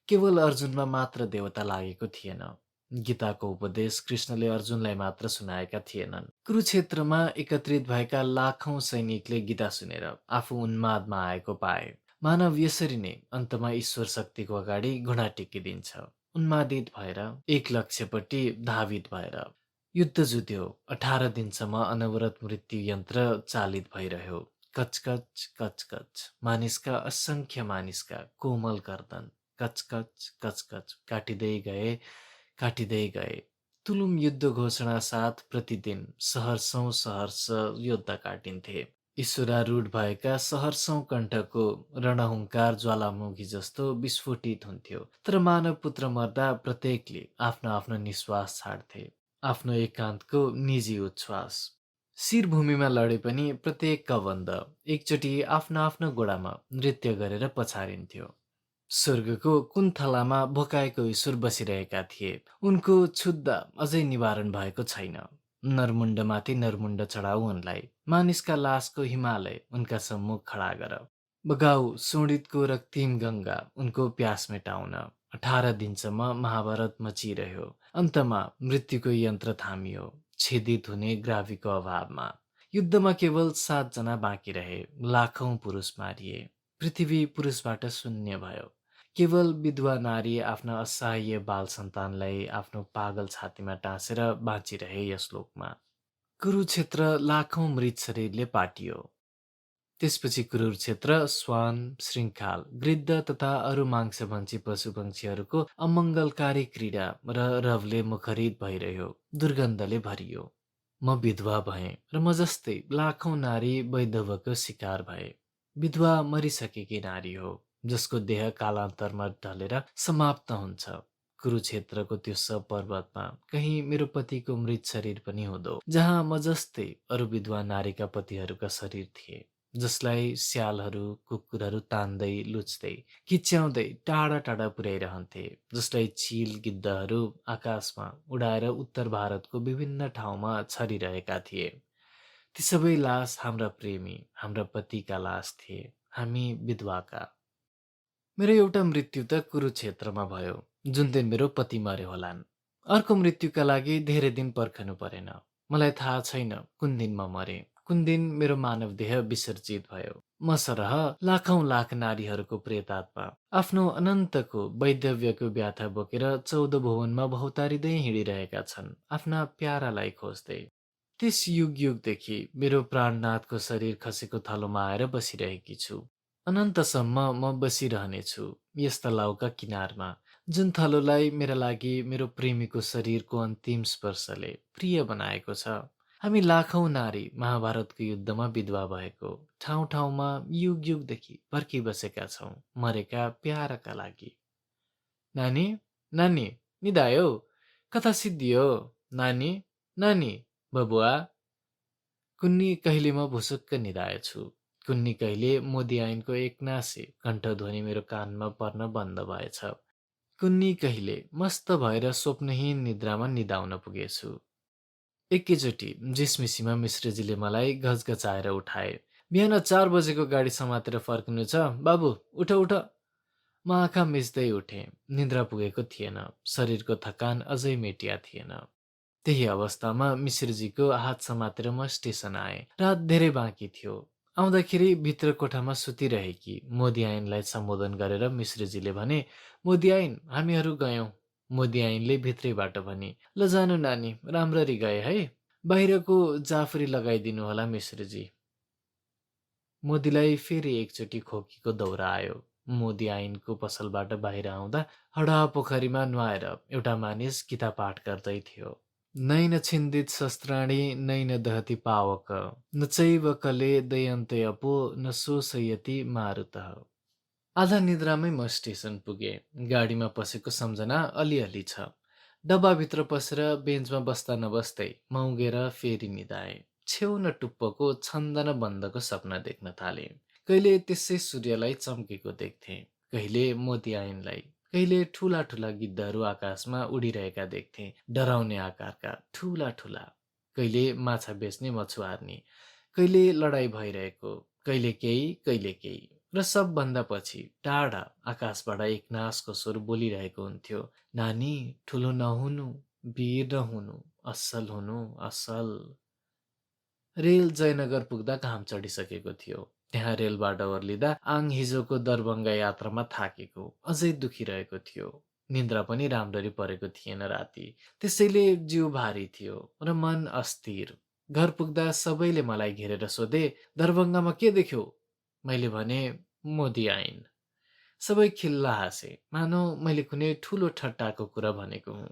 Speaker 1: केवल अर्जुनमा मात्र देवता लागेको थिएन। गीताको उपदेश कृष्णले अर्जुनलाई मात्र सुनाएका थिएनन्। कुरुक्षेत्रमा एकत्रित भएका लाखौं सैनिकले गीता सुनेर आफू उन्मादमा आएको पाए। मानव यसरी नै अन्तमा ईश्वर शक्तिको अगाडि घुँडा टेकिदिन्छ, उन्मादित भएर, एक लक्ष्यपट्टि धावित भएर। युद्ध जुध्यो। 18 दिनसम्म अनवरत मृत्यु यन्त्र चालित भइरह्यो। कचकच कचकच मानिसका असङ्ख्य मानिसका कोमल गर्दन कचकच कचकच काटिँदै गए। तुलुम युद्ध घोषणा साथ प्रतिदिन सहर्षौं सहर्ष योद्धा काटिन्थे। ईश्वरारूढ भएका सहर्षौं कण्ठको रणहुङ्कार ज्वालामुखी जस्तो विस्फोटित हुन्थ्यो। तर मानव पुत्र मर्दा प्रत्येकले आफ्नो आफ्नो निश्वास छाड्थे, आफ्नो एकान्तको निजी उच्छ्वास। शिरभूमिमा लडे पनि प्रत्येक कबन्ध एकचोटि आफ्नो आफ्नो गोडामा नृत्य गरेर पछारिन्थ्यो। स्वर्गको कुन थलामा भोकाएको ईश्वर बसिरहेका थिए, उनको क्षुद्ध अझै निवारण भएको छैन। नरमुण्डमाथि नरमुण्ड चढाऊ उनलाई, मानिसका लासको हिमालय उनका सम्मुख खडा गर। बगाऊ शोणितको रक्तिम गङ्गा उनको प्यास मेटाउन। 18 दिनसम्म महाभारत मचिरह्यो। अन्तमा मृत्युको यन्त्र थामियो, छेदित हुने ग्रावीको अभावमा। युद्धमा केवल 7 जना बाँकी रहे। लाखौं पुरुष मारिए। पृथ्वी पुरुषबाट शून्य भयो। केवल विधवा नारी आफ्ना असहाय बाल सन्तानलाई आफ्नो पागल छातीमा टाँसेर बाँचिरहे यस लोकमा। कुरुक्षेत्र लाखौं मृत शरीरले पाटियो। त्यसपछि कुरुक्षेत्र श्वान, श्रृङ्खाल, गृद्ध तथा अरू मांसभक्षी पशुपक्षीहरूको अमङ्गलकारी क्रीडा र रवले मुखरित भइरह्यो, दुर्गन्धले भरियो। म विधवा भएँ र म जस्तै लाखौं नारी वैधव्यको शिकार भए। विधवा मरिसकेकी नारी हो, जसको देह कालान्तरमा ढलेर समाप्त हुन्छ। कुरुक्षेत्रको त्यो सब पर्वतमा कहीँ मेरो पतिको मृत शरीर पनि हुँदो, जहाँ म जस्तै अरू विधवा नारीका पतिहरूका शरीर थिए। जसलाई स्यालहरू, कुकुरहरू तान्दै, लुच्दै, किच्याउँदै टाढा टाढा पुर्याइरहन्थे, जसलाई चिल, गिद्धहरू आकाशमा उडाएर उत्तर भारतको विभिन्न ठाउँमा छरिरहेका थिए। ती सबै लास हाम्रा प्रेमी, हाम्रा पतिका लास थिए, हामी विधवाका। मेरो एउटा मृत्यु त कुरुक्षेत्रमा भयो, जुन दिन मेरो पति मरे होलान्। अर्को मृत्युका लागि धेरै दिन पर्खनु परेन। मलाई थाहा छैन कुन दिन म मरे, कुन दिन मेरो मानव देह विसर्जित भयो। म सरह लाखौं लाख नारीहरूको प्रेतात्मा आफ्नो अनन्तको वैधव्यको व्याथा बोकेर 14 भुवनमा भौतारिँदै हिँडिरहेका छन्, आफ्ना प्यारालाई खोज्दै। त्यस युग युगदेखि मेरो प्राणनाथको शरीर खसेको थलोमा आएर बसिरहेकी छु। अनन्तसम्म म बसिरहनेछु यस तलाउका किनारमा, जुन थलोलाई मेरा लागि मेरो प्रेमीको शरीरको अन्तिम स्पर्शले प्रिय बनाएको छ। हामी लाखौं नारी महाभारतको युद्धमा विधवा भएको ठाउँ ठाउँमा युग युगदेखि पर्खिबसेका छौँ मरेका प्याराका लागि। नानी, नानी, निधायो? कता सिद्धियो? नानी, नानी, बबुआ। कुन्नी कहिले म भुसुक्क निधाएछु। कुन्नी कहिले मोदी ऐनको एकनासे कण्ठध्वनि मेरो कानमा पर्न बन्द भएछ। कुन्नी कहिले मस्त भएर स्वप्नहीन निद्रामा निदाउन पुगेछु। एकैचोटि झिसमिसीमा मिश्रजीले मलाई घचघचाएर उठाए। बिहान 4 बजेको गाडी समातेर फर्किनु छ, बाबु उठ उठ। म आँखा मिच्दै उठेँ। निद्रा पुगेको थिएन, शरीरको थकान अझै मेटिया थिएन। त्यही अवस्थामा मिश्रजीको हात समातेर म स्टेसन आएँ। रात धेरै बाँकी थियो। आउँदाखेरि भित्र कोठामा सुतिरहेकी मोदी ऐनलाई सम्बोधन गरेर मिश्रजीले भने, मोदी ऐन, हामीहरू गयौँ। मोदी ऐनले भित्रैबाट भने, ल जानु नानी, राम्ररी गए है। बाहिरको जाफरी लगाइदिनु होला मिश्रजी। मोदीलाई फेरि एकचोटि खोकीको दौरा आयो। मोदी ऐनको पसलबाट बाहिर आउँदा हडा पोखरीमा नुहाएर एउटा मानिस गीता पाठ गर्दै थियो। नैन छिन्दित शस्त्राणि नैन दहति पावक न चैव कले दयन्ते अपो न शोषयति मारुतः। आधा निद्रामै म स्टेसन पुगेँ। गाडीमा पसेको सम्झना अलिअलि छ। डब्बाभित्र पसेर बेन्चमा बस्दा नबस्दै म उघेर फेरि निदाएँ। छेउ न टुप्पोको छन्दन बन्दको सपना देख्न थालेँ। कहिले त्यसै सूर्यलाई चम्केको देख्थेँ, कहिले मोती ऐनलाई, कहिले ठुला ठुला गिद्धहरू आकाशमा उडिरहेका देख्थेँ, डराउने आकारका ठुला ठुला। कहिले माछा बेच्ने मछुवार्नी, कहिले लडाईँ भइरहेको, कहिले केही र सबभन्दा पछि टाढा आकाशबाट एकनासको स्वर बोलिरहेको हुन्थ्यो, नानी ठुलो नहुनु, वीर नहुनु, असल हुनु, असल। रेल जयनगर पुग्दा घाम चढिसकेको थियो। त्यहाँ रेलबाट ओर्लिँदा आङ हिजोको दरभङ्गा यात्रामा थाकेको, अझै दुखिरहेको थियो। निन्द्रा पनि राम्ररी परेको थिएन राति, त्यसैले जिउ भारी थियो र मन अस्थिर। घर पुग्दा सबैले मलाई घेरेर सोधे, दरभङ्गामा के देख्यौ? मैले भने, मोदी ऐन। सबै खिल्ला हाँसे, मानौ मैले कुनै ठुलो ठट्टाको कुरा भनेको हुँ।